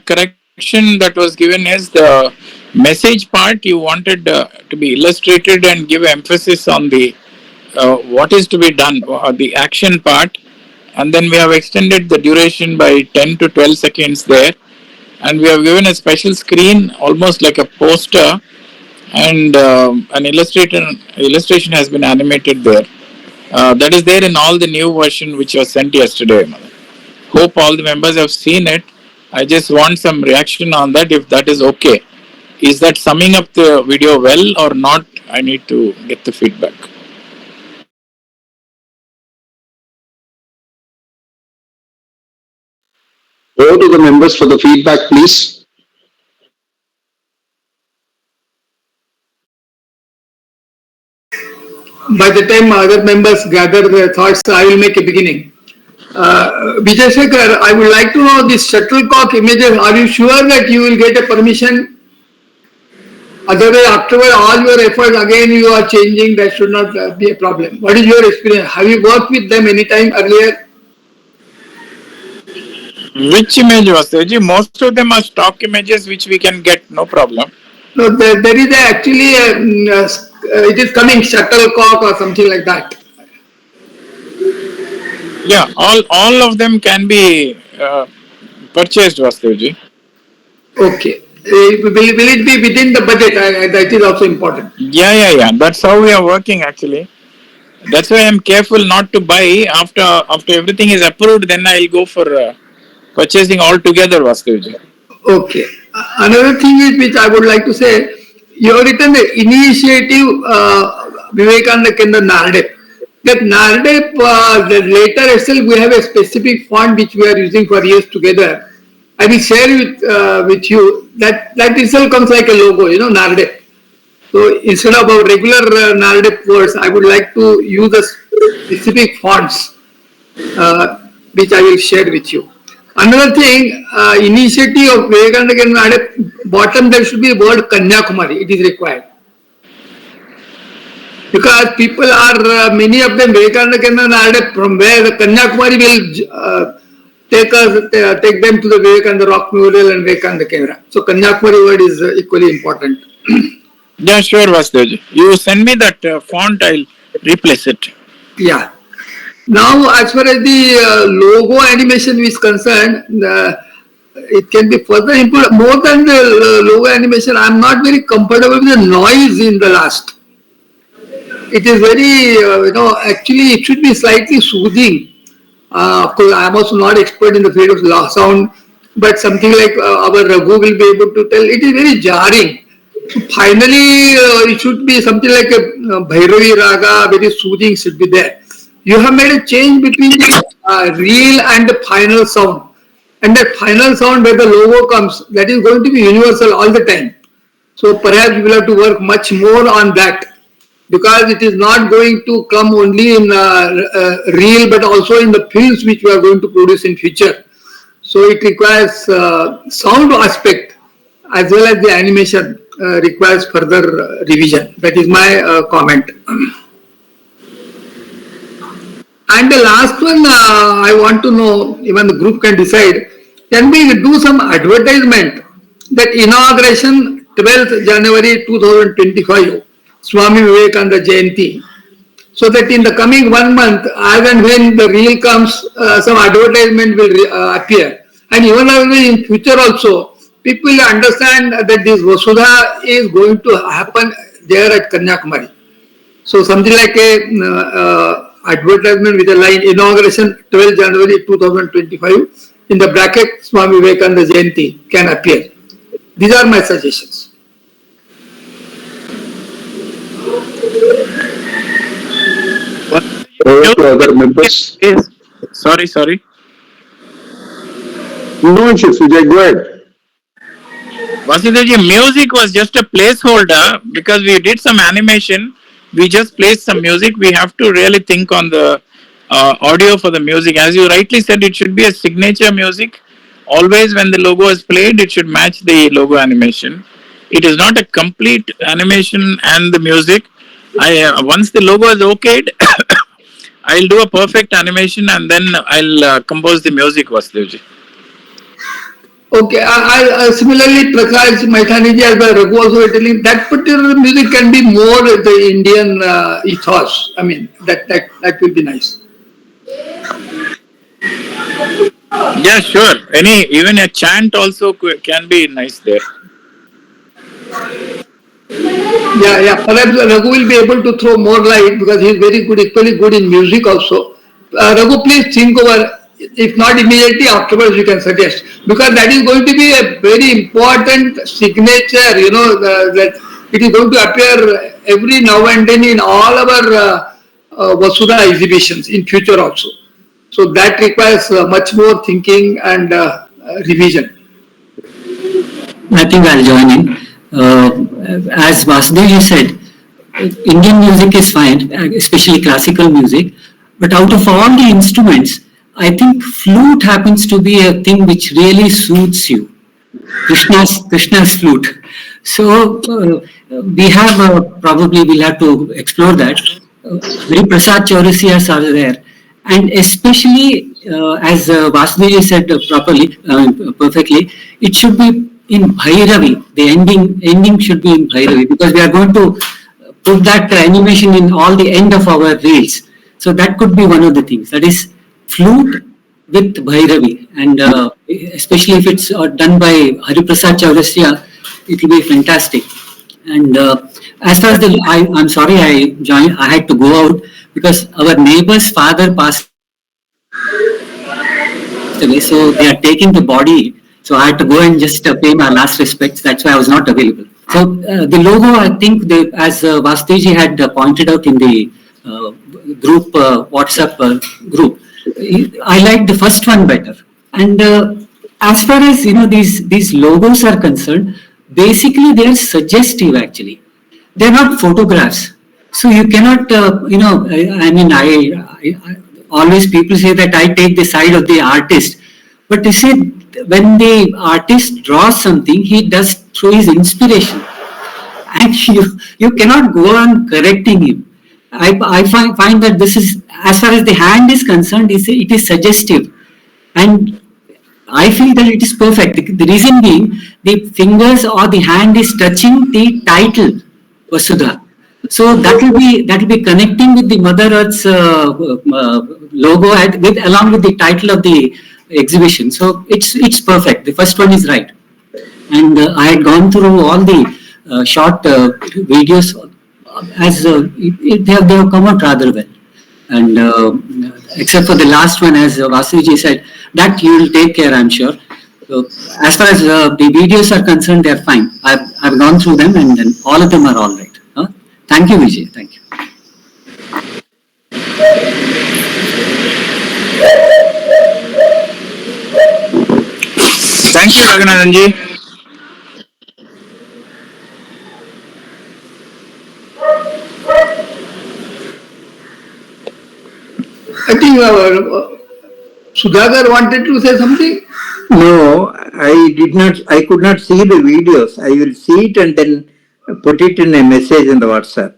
S8: correction that was given is the message part. You wanted to be illustrated and give emphasis on the what is to be done, the action part, and then we have extended the duration by 10 to 12 seconds there, and we have given a special screen, almost like a poster, and an illustration has been animated there. That is there in all the new version which was sent yesterday. Hope all the members have seen it. I just want some reaction on that, if that is okay. Is that summing up the video well or not? I need to get the feedback.
S7: Go to the members for the feedback, please.
S2: By the time other members gather their thoughts, I will make a beginning. Vijay Shekhar, I would like to know these shuttlecock images. Are you sure that you will get a permission? Otherwise, afterward, all your efforts again you are changing. That should not be a problem. What is your experience? Have you worked with them anytime earlier?
S8: Which image was there? Most of them are stock images which we can get, no problem.
S2: No, there is actually it is coming shuttlecock or something like that.
S8: Yeah, all of them can be purchased, Vasudevji.
S2: Okay. Will it be within the budget? That is also important.
S8: Yeah. That's how we are working actually. That's why I'm careful not to buy after everything is approved. Then I'll go for purchasing all together, Vasudevji.
S2: Okay. Another thing is which I would like to say, you have written the initiative Vivekananda Kendra Nardep. That Nardep, the later itself, we have a specific font which we are using for years together. I will share with you that itself comes like a logo, Nardep. So instead of our regular Nardep words, I would like to use the specific fonts which I will share with you. Another thing, initiative of Vivekananda Kendra Nardep, bottom there should be the word Kanyakumari, it is required. Because people are, many of them, Vivekananda Kendra Nardep, from where the Kanyakumari will take them to the Vivekananda Rock Memorial and Vivekananda Kendra. So Kanyakumari word is equally important.
S8: Yeah, sure, Vasudevji. You send me that font, I'll replace it.
S2: Yeah. Now, as far as the logo animation is concerned, it can be further improved. More than the logo animation, I am not very comfortable with the noise in the last. It is very, actually it should be slightly soothing. Of course, I am also not expert in the field of sound, but something like our Raghu will be able to tell, it is very jarring. So finally, it should be something like a Bhairavi Raga, very soothing should be there. You have made a change between the reel and the final sound. And that final sound where the logo comes, that is going to be universal all the time. So perhaps we will have to work much more on that. Because it is not going to come only in reel but also in the films which we are going to produce in future. So it requires sound aspect as well as the animation requires further revision. That is my comment. And the last one, I want to know, even the group can decide, can we do some advertisement that inauguration 12th January 2025, Swami Vivekananda Jayanti. so that in the coming 1 month, as and when the reel comes, some advertisement will appear. And even in future also, people will understand that this Vasudha is going to happen there at Kanyakumari. So something like a advertisement with a line, inauguration 12 January 2025, in the bracket Swami Vivekananda Jayanti can appear. These are my suggestions.
S7: Over to other members.
S8: Sorry.
S7: No issues, Vijay, go ahead.
S8: Vasudev ji, music was just a placeholder because we did some animation. We just placed some music. We have to really think on the audio for the music. As you rightly said, it should be a signature music. Always when the logo is played, it should match the logo animation. It is not a complete animation and the music. Once the logo is okayed, I'll do a perfect animation and then I'll compose the music, Vasudev ji.
S2: Okay, I similarly, Prakash Maithani ji, as well, Raghu also telling that particular music can be more the Indian ethos. I mean, that will be nice.
S8: Yeah, sure. Even a chant also can be nice there.
S2: Yeah. Perhaps Raghu will be able to throw more light because he is very good, equally good in music also. Raghu, please think over. If not immediately, afterwards you can suggest, because that is going to be a very important signature. That it is going to appear every now and then in all our Vasudha exhibitions in future also. So that requires much more thinking and revision.
S4: I think I'll join in. As Vasudev said, Indian music is fine, especially classical music, but out of all the instruments, I think flute happens to be a thing which really suits you. Krishna's flute. So we have probably we'll have to explore that. Very Prasad Chaurasias are there, and especially as Vasudev said perfectly, it should be in Bhairavi. The ending should be in Bhairavi, because we are going to put that animation in all the end of our reels. So that could be one of the things. That is flute with Bhairavi, and especially if it's done by Hariprasad Chaurasya, it will be fantastic. And as far as I'm sorry I had to go out because our neighbor's father passed away, so they are taking the body. So I had to go and just pay my last respects. That's why I was not available. So the logo, I think, as Vasudev had pointed out in the group WhatsApp group, I like the first one better. And as far as these logos are concerned, basically they are suggestive. Actually, they are not photographs. So you cannot, I always people say that I take the side of the artist, but you see, when the artist draws something, he does through his inspiration, and you cannot go on correcting him. I find that this is, as far as the hand is concerned, it is suggestive, and I feel that it is perfect. The reason being, the fingers or the hand is touching the title Vasudha, so that will be connecting with the Mother Earth's logo along with the title of the exhibition. So it's perfect. The first one is right, and I had gone through all the short videos. As they have come out rather well, and except for the last one, as Vasuji said, that you will take care, I'm sure. So as far as the videos are concerned, they are fine. I've gone through them, and then all of them are all right. Thank you, Vijay. Thank you.
S8: Thank you, Raghunathan ji.
S2: I think Sudhakar wanted to say something.
S9: No, I could not see the videos. I will see it and then put it in a message in the WhatsApp.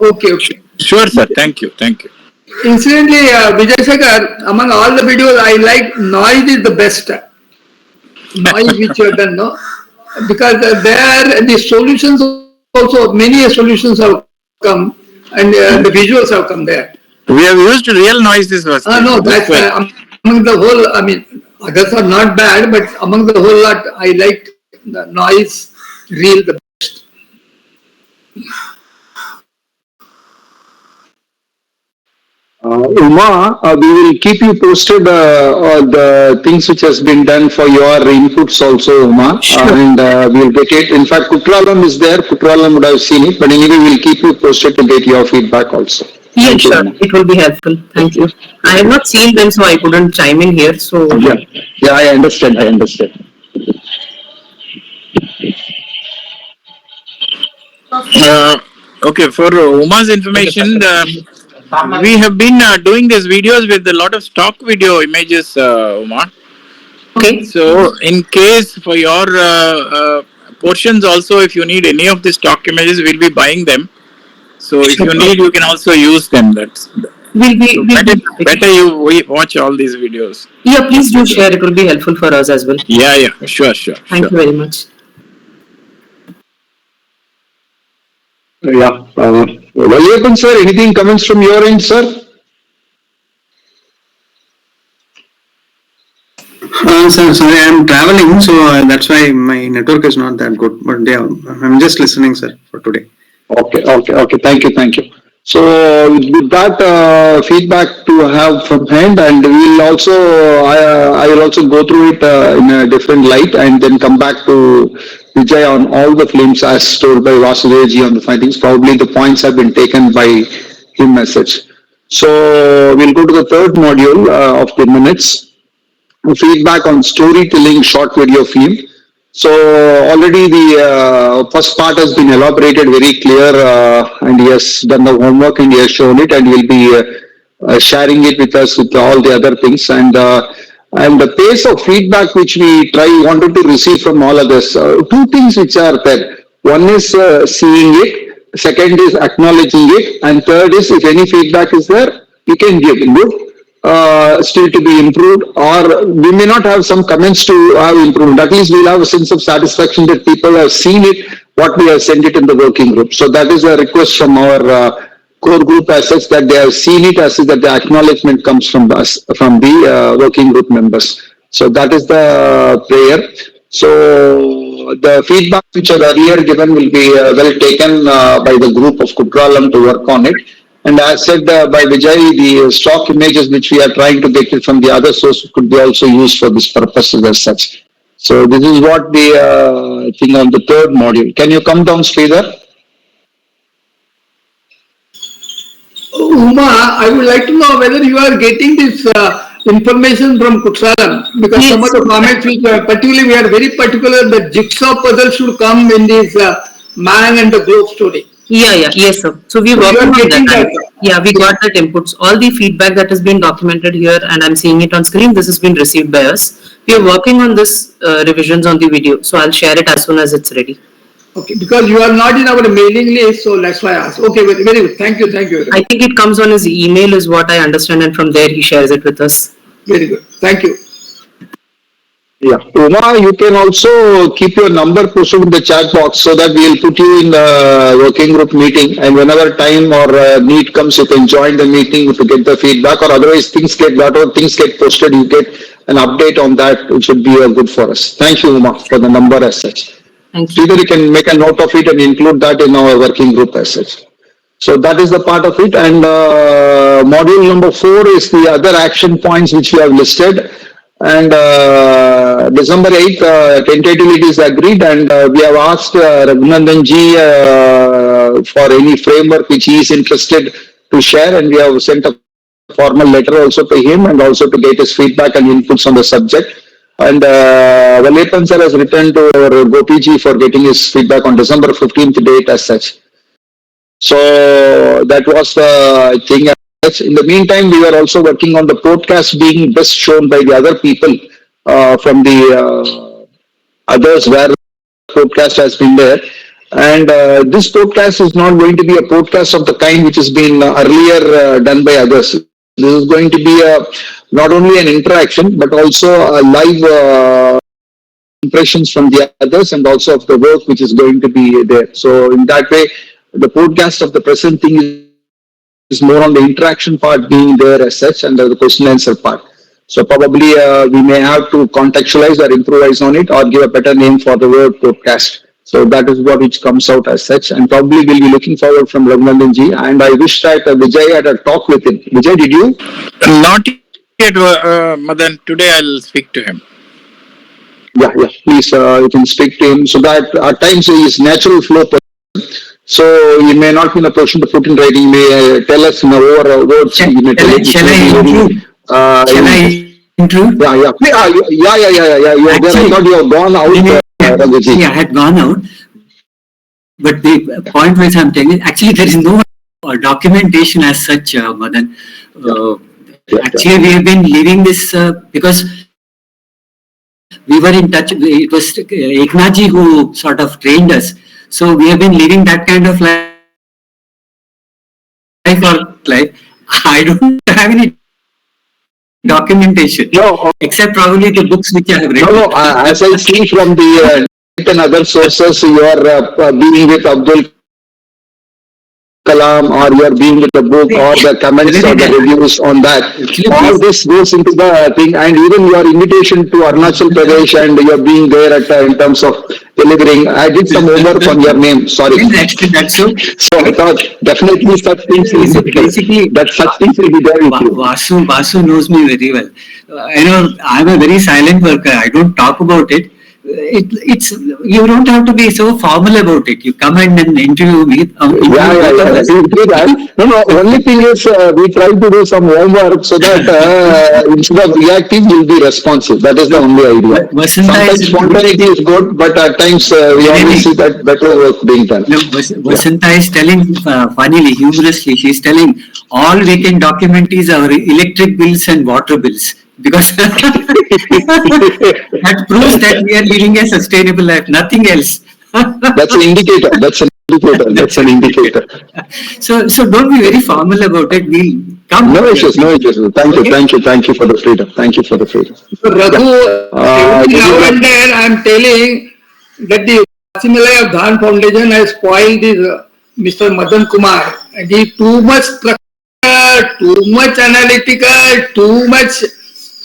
S2: Okay.
S8: Sure, sir. Thank you.
S2: Incidentally, Vijay Shekhar, among all the videos, I like noise is the best. Noise which you have done, no? Because there the solutions also, many solutions have come. and the visuals have come there.
S8: We have used real noises.
S2: No, that's among the whole. I mean, others are not bad, but among the whole lot, I liked the noise reel the best.
S7: Uma, we will keep you posted on the things which has been done for your inputs also, Uma, and we'll get it. In fact, Kutralam is there. Kutralam would have seen it, but anyway, we'll keep you posted to get your feedback also.
S6: Yeah, sure. It will be helpful. Thank you. I have not seen them, so I couldn't chime in here. So
S7: Yeah, I understand.
S8: Okay, for Uma's information, we have been doing these videos with a lot of stock video images, Uma.
S6: okay.
S8: So, in case for your portions also, if you need any of the stock images, we'll be buying them. So, if you need, you can also use them. That's better you watch all these videos.
S6: Yeah, please do share. It will be helpful for us as well.
S8: Yeah, sure.
S6: Thank you very much.
S7: Yeah. Valiappan sir, anything comments from your end, sir?
S10: Sir, sorry, I'm traveling, so that's why my network is not that good. But yeah, I'm just listening, sir, for today.
S7: Okay. Thank you. So with that feedback to have from hand, and we'll also I will also go through it in a different light, and then come back to Vijay on all the films as told by Vasudevji on the findings. Probably the points have been taken by him as such. So we'll go to the third module of the minutes. Feedback on storytelling short video film. So already the first part has been elaborated very clear, and he has done the homework and he has shown it, and he'll be sharing it with us with all the other things, and the pace of feedback which we wanted to receive from all others. Two things which are there. One is seeing it, second is acknowledging it, and third is if any feedback is there, you can give good. Still to be improved, or we may not have some comments to have improved. At least we'll have a sense of satisfaction that people have seen it, what we have sent it in the working group. So that is a request from our core group as such, that they have seen it as such, that the acknowledgement comes from us, from the working group members. So that is the prayer. So the feedback which are earlier given will be well taken by the group of Kutralam to work on it. And as said by Vijay, the stock images which we are trying to get it from the other source could be also used for this purposes as such. So this is what the thing on the third module. Can you come down, Sridhar?
S2: Uma, I would like to know whether you are getting this information from Kutralam, because some of the comments which particularly we are very particular that jigsaw puzzle should come in this man and the globe story.
S6: Yes, sir. So we worked on that. Yeah, we got that inputs. All the feedback that has been documented here, and I'm seeing it on screen, this has been received by us. We are working on this revisions on the video, so I'll share it as soon as it's ready.
S2: Okay, because you are not in our mailing list, so that's why I asked. Okay, very good. Thank you.
S6: I think it comes on his email is what I understand, and from there he shares it with us.
S2: Very good. Thank you.
S7: Yeah. Uma, you can also keep your number posted in the chat box so that we will put you in the working group meeting, and whenever time or need comes, you can join the meeting to get the feedback, or otherwise whatever things get posted, you get an update on that, which would be good for us. Thank you, Uma, for the number as such.
S6: Thank you.
S7: Either you can make a note of it and include that in our working group as such. So that is the part of it, and module number 4 is the other action points which we have listed. And December 8th, tentatively it is agreed, and we have asked Raghunandan ji for any framework which he is interested to share, and we have sent a formal letter also to him, and also to get his feedback and inputs on the subject. And Valiappan sir has written to our Gopi ji for getting his feedback on December 15th date as such. So that was the thing. In the meantime, we are also working on the podcast being best shown by the other people from the others where the podcast has been there. And this podcast is not going to be a podcast of the kind which has been earlier done by others. This is going to be not only an interaction, but also a live impressions from the others, and also of the work which is going to be there. So in that way, the podcast of the present thing is is more on the interaction part being there as such, and the question answer part. So probably we may have to contextualize or improvise on it, or give a better name for the word podcast. So that is what which comes out as such, and probably we'll be looking forward from Raghunandan ji. And I wish that Vijay had a talk with him. Vijay, did you?
S8: Not yet, Madan. Today I'll speak to him.
S7: Yeah. Please, you can speak to him so that at times he is natural flow person. So he may not be in a position to put in writing. He may tell us in over words. He may tell us.
S4: Shall I intrude?
S7: Yeah. You are there. I thought you have gone out.
S4: Actually, I had gone out. But the point which I'm telling, actually, there is no documentation as such, Madan. Actually, we have been leaving this because we were in touch. It was Eknathji who sort of trained us. So we have been living that kind of life. I don't have any documentation.
S7: No,
S4: except probably the books which I have read.
S7: No. As I see from the and other sources, you are being with Abdul Kalam, or you are being with the book, or the comments or the reviews on that. All this goes into the thing, and even your invitation to Arunachal Pradesh, and you are being there at in terms of delivering. I did some homework on your name. Sorry.
S4: That's so.
S7: So I thought definitely such things will be
S4: Basically,
S7: that such things will be there with you.
S4: Vasu knows me very well. I'm a very silent worker. I don't talk about it. It's you don't have to be so formal about it. You come and interview me.
S7: Yeah. You do that. No. Only thing is we try to do some homework so that instead of reacting, you'll be responsive. That is the only idea. Sometimes spontaneity is good, but at times we always see that better work being done.
S4: No, Vasanta is telling funnily, humorously, she's telling all we can document is our electric bills and water bills. Because that proves that we are living a sustainable life, nothing else.
S7: That's an indicator. That's an indicator.
S4: So don't be very formal about it. We'll come.
S7: No issues. Thank you for the freedom.
S2: So Raghu, now and then I'm telling that the Vasimilaya of Dhan Foundation has spoiled this Mr. Madan Kumar. And he too much structured, too much analytical, too much.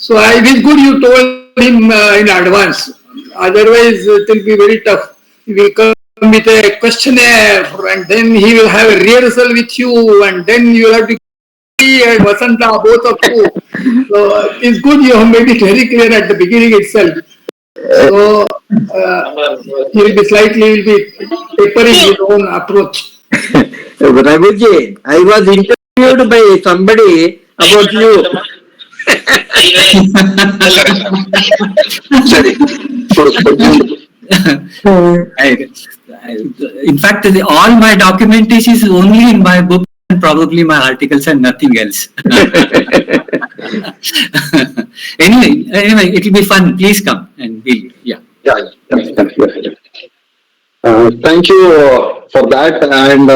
S2: So I wish good you told him in advance. Otherwise, it will be very tough. We come with a questionnaire, and then he will have a rehearsal with you, and then you will have to and Vasanta, both of you. So it's good you have made it very clear at the beginning itself. So he will be tapering his own approach.
S9: Raghuji, I was interviewed by somebody about you.
S4: In fact, all my documentation is only in my book and probably my articles and nothing else. Anyway, it will be fun. Please come and
S7: Thank you for that. And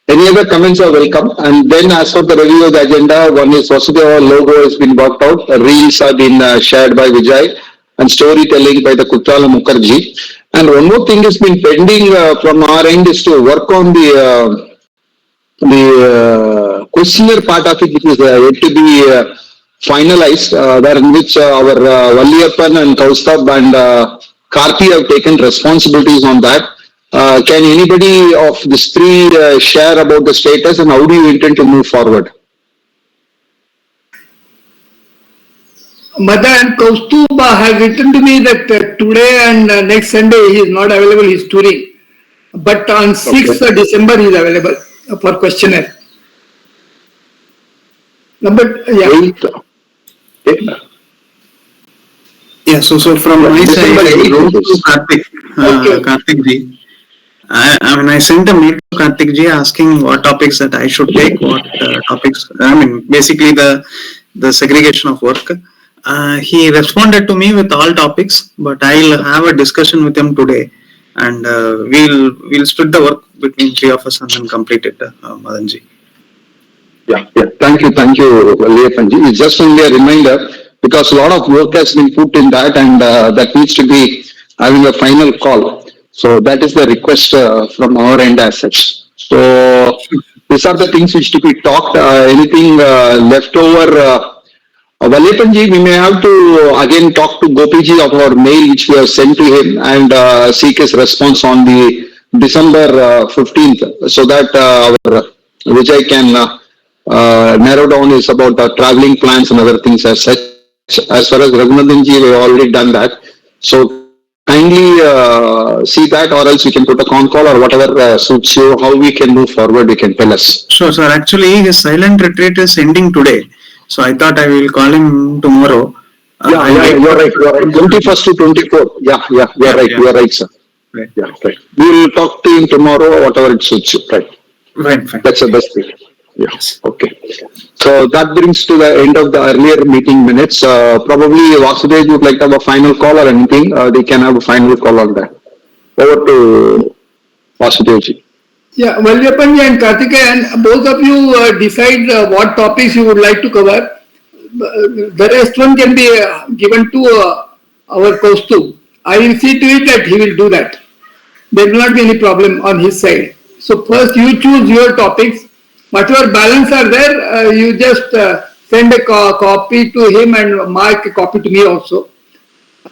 S7: any other comments are welcome. And then as for the review of the agenda, one is Vasudeva logo has been worked out. Reels have been shared by Vijay, and storytelling by the Kutrala Mukherjee. And one more thing has been pending from our end is to work on the questionnaire part of it, which is yet to be finalized, in which our Valliyappan and Kaustubh and Karthi have taken responsibilities on that. Can anybody of these three share about the status, and how do you intend to move forward?
S2: Madan Kaustubh has written to me that today and next Sunday he is not available, he is touring. But on 6th December he is available for questionnaire.
S10: So from my side, I wrote to Karthik ji. I sent a mail to Karthik ji asking what topics that I should take, what topics, basically the segregation of work. He responded to me with all topics, but I'll have a discussion with him today, and we'll split the work between three of us and then complete it, Madan ji.
S7: Yeah. Thank you, Valliyappan ji. It's just only a reminder, because a lot of work has been put in that, and that needs to be having a final call. So that is the request from our end as such. So These are the things which to be talked. Anything left over. Valyapanji, we may have to again talk to Gopiji of our mail which we have sent to him and seek his response on the December 15th so that our Vijay can narrow down is about traveling plans and other things as such. As far as Raghunandanji, we have already done that. So kindly see that, or else we can put a con call or whatever suits you. How we can move forward, we can tell us.
S10: Sure, sir. Actually, his silent retreat is ending today. So I thought I will call him tomorrow.
S7: Yeah, you're right. 21st to 24th. Yeah, you're right, sir.
S10: Right.
S7: Yeah, right. We will talk to him tomorrow, whatever it suits you. Right.
S10: Fine.
S7: That's the best thing. Yes. Okay. So that brings to the end of the earlier meeting minutes. Probably Vasudev would like to have a final call or anything. They can have a final call on that. Over to Vasudevji.
S2: Yeah, Valyapanji and Karthikeyan, both of you decide what topics you would like to cover. The rest one can be given to our Kaustubh. I will see to it that he will do that. There will not be any problem on his side. So first you choose your topics. Whatever balance are there, you just send a copy to him and mark a copy to me also.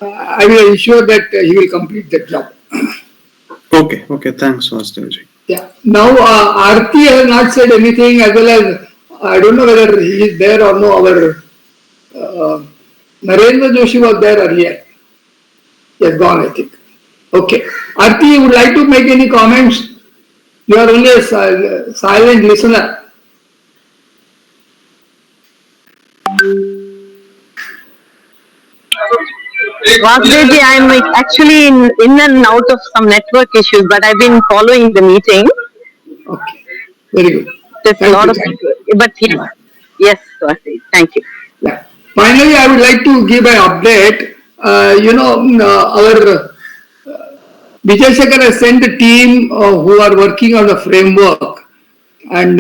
S2: I will ensure that he will complete that job.
S10: Okay. Thanks, Vasudevji.
S2: Yeah. Now, Aarti has not said anything, as well as I don't know whether he is there or no. Our Narendra Joshi was there earlier. He has gone, I think. Okay. Aarti, you would like to make any comments? You are only a silent listener.
S3: Vasudevji, I'm actually in and out of some network issues, but I've been following the meeting.
S2: Okay, very good.
S3: There's a lot of, but yes, Vasudevji, thank you.
S2: Yeah. Finally, I would like to give an update. Our Vijay Shekhar has sent a team who are working on the framework, and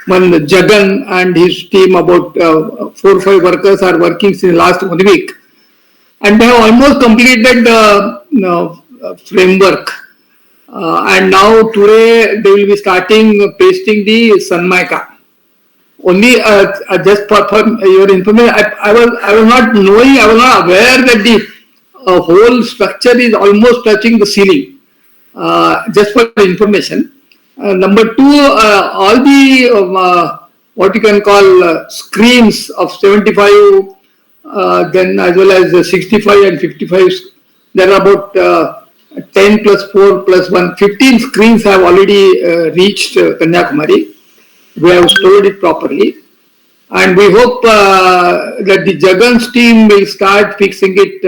S2: one Jagan and his team, about 4 or 5 workers are working since last 1 week, and they have almost completed the framework. And now today they will be starting pasting the Sanmaika. Only just for your information, I was not knowing, I was not aware that the whole structure is almost touching the ceiling. Just for information. Number 2, all the what you can call screens of 75, then as well as 65 and 55, there are about 10 plus 4 plus 1, 15 screens have already reached Kanyakumari. We have stored it properly, and we hope that the Jagan's team will start fixing it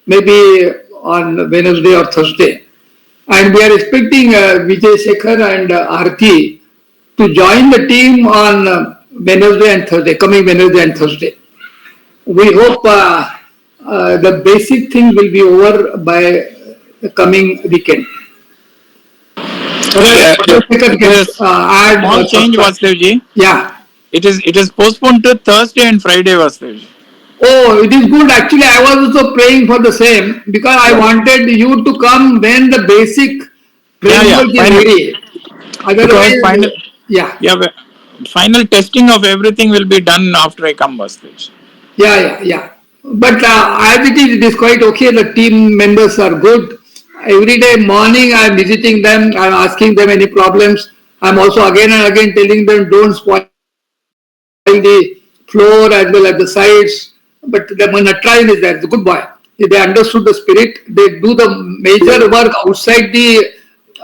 S2: maybe on Wednesday or Thursday. And we are expecting Vijay Shekhar and Aarti to join the team on Wednesday and Thursday, coming Wednesday and Thursday. We hope the basic things will be over by the coming weekend.
S8: Small change, Vasudevji.
S2: Yeah.
S8: It is postponed to Thursday and Friday, Vasudevji.
S2: Oh, it is good. Actually, I was also praying for the same, because I wanted you to come when the basic framework is ready. Otherwise,
S8: final testing of everything will be done after I come, Vasudevji.
S2: Yeah. But as it is quite okay. The team members are good. Every day morning I am visiting them, I am asking them any problems. I am also again and again telling them don't spoil the floor as well as the sides. But the Natarajan is there, the good boy. They understood the spirit. They do the major work outside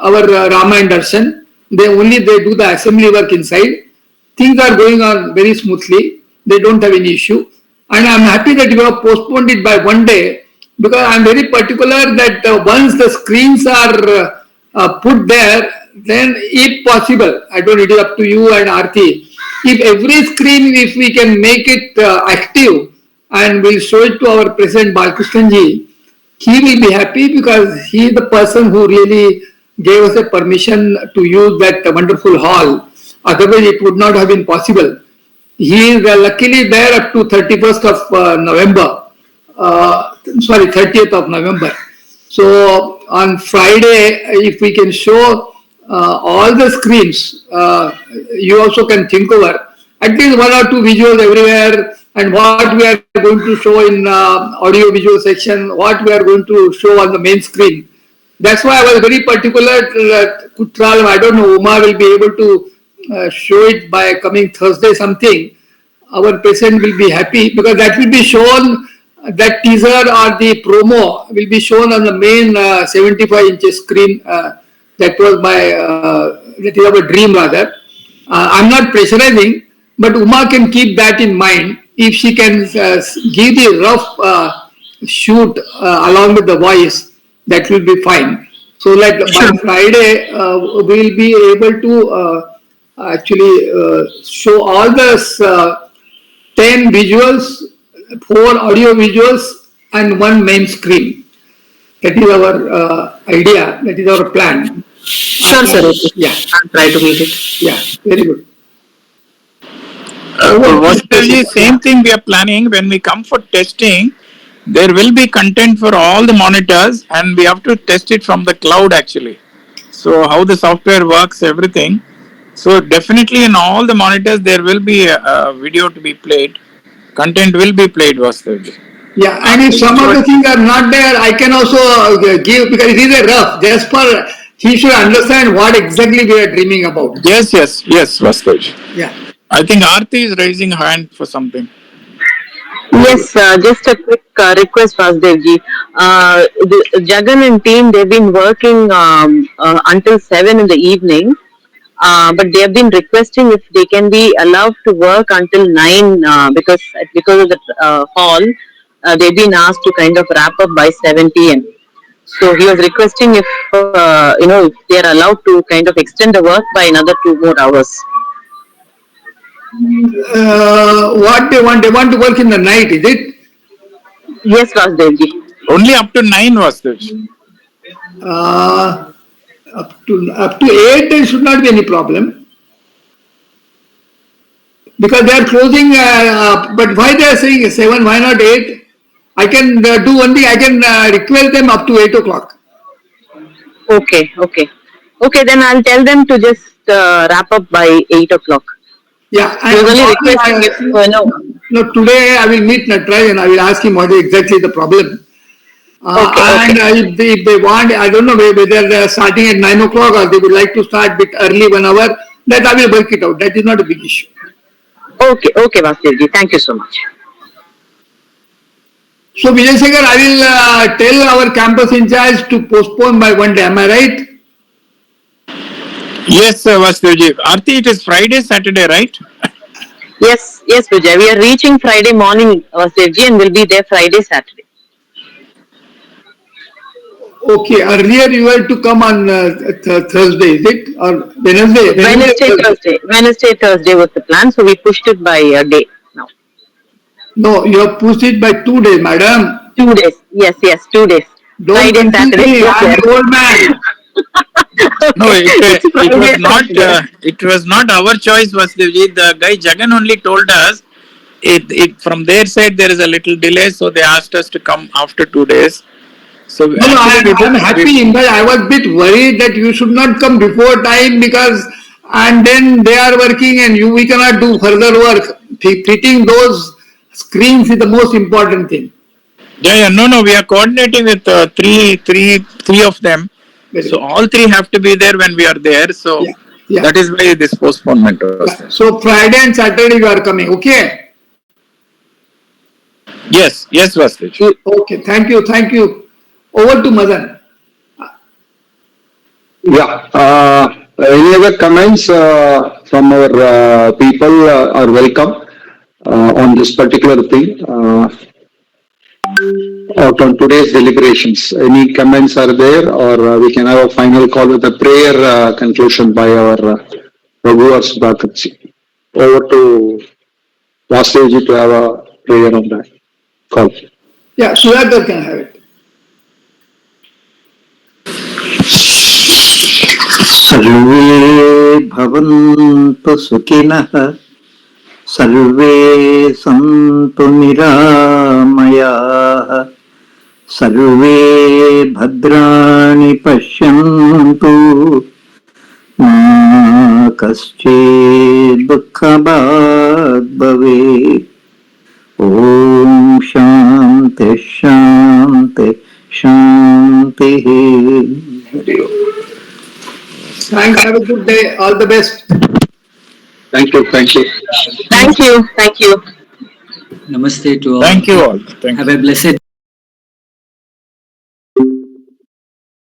S2: our Rama and Darshan. They do the assembly work inside. Things are going on very smoothly. They don't have any issue. And I am happy that you have postponed it by 1 day, because I am very particular that once the screens are put there, then if possible, I don't know, it is up to you and Aarti, if every screen, if we can make it active and we'll show it to our President Balkrishnanji, he will be happy, because he is the person who really gave us a permission to use that wonderful hall. Otherwise, it would not have been possible. He is luckily there up to 31st of November. 30th of November. So on Friday, if we can show all the screens, you also can think over at least 1 or 2 visuals everywhere, and what we are going to show in audio visual section, what we are going to show on the main screen. That's why I was very particular. Kutral, I don't know, Uma will be able to show it by coming Thursday something. Our patient will be happy because that will be shown, that teaser or the promo will be shown on the main 75-inch screen. That was that is our dream rather. I'm not pressurizing, but Uma can keep that in mind. If she can give the rough shoot along with the voice, that will be fine. So like by Friday, we will be able to actually show all the 10 visuals, 4 audio visuals and 1 main screen. That is our idea, that is our plan.
S6: Sure, sir.
S2: Yeah.
S6: I'll try to meet it.
S2: Yeah, very good.
S8: Vasudevji, same thing we are planning. When we come for testing, there will be content for all the monitors and we have to test it from the cloud actually. So how the software works, everything. So definitely in all the monitors there will be a video to be played. Content will be played, Vasudevji.
S2: Yeah, and if some of the things are not there, I can also give, because it is a rough, just for he should understand what exactly we are dreaming about.
S8: Yes, Vasudevji.
S2: Yeah.
S8: I think Aarti is raising her hand for something.
S3: Yes, just a quick request, Vasudevji. Jagan and team, they've been working until 7 in the evening, but they have been requesting if they can be allowed to work until 9 because of the hall. They've been asked to kind of wrap up by 7 p.m. So he was requesting if if they are allowed to kind of extend the work by another 2 more hours.
S2: What they want to work in the night, is it?
S3: Yes, Vasudevji.
S8: Only up to 9, Vasudevji.
S2: Up to 8 there should not be any problem. Because they are closing, but why they are saying 7, why not 8? I can do one thing, I can request them up to 8 o'clock.
S3: Okay, then I'll tell them to just wrap up by 8 o'clock.
S2: Yeah,
S3: I was only requesting if,
S2: no, today I will meet Natraj and I will ask him what is exactly the problem. And if they want, I don't know whether they are starting at 9 o'clock or they would like to start a bit early, 1 hour, that I will work it out. That is not a big issue.
S3: Okay, Vasudevji. Thank you so much.
S2: So Vijay Shekhar, I will tell our campus in charge to postpone by 1 day. Am I right?
S8: Yes, Vasudevji. Aarti, it is Friday, Saturday, right?
S3: Yes, Vijay. We are reaching Friday morning, Vasudevji, and we'll be there Friday, Saturday.
S2: Okay, earlier you were to come on Thursday, is it? Or Wednesday?
S3: Wednesday, Thursday was the plan, so we pushed it by a day now.
S2: No, you have pushed it by 2 days, madam.
S3: 2 days. Yes, 2 days.
S2: Don't
S3: Friday, Saturday.
S2: I'm an old man.
S8: No, it was not our choice, Vasudevji. The guy Jagan only told us, from their side there is a little delay, so they asked us to come after 2 days. So
S2: no, I'm happy, but I was a bit worried that you should not come before time and then they are working and we cannot do further work. Fitting those screens is the most important thing.
S8: Yeah, no, we are coordinating with three of them. So all 3 have to be there when we are there. So that is why this postponement was there.
S2: So Friday and Saturday you are coming, okay?
S8: Yes, Vasudevji.
S2: Okay, thank you. Over to Madan.
S7: Yeah. Any other comments from our people are welcome on this particular thing. Out on today's deliberations. Any comments are there, or we can have a final call with a prayer conclusion by our Raghu or Sudhakarji. Over to Vasudevji to have a prayer on that call.
S2: Yeah, Sudhakar can have it.
S9: सर्वे भवन्तु सुखिनः सर्वे सन्तु निरामयाः सर्वे भद्राणि पश्यन्तु मा कश्चित् दुःखभाग् भवेत्. ॐ शान्ति शान्ति शान्तिः.
S2: Thanks. Have a good day. All the best.
S7: Thank you.
S3: Thank you. Thank you.
S4: Namaste to all.
S8: Thank you all. Thank you.
S4: Have a blessed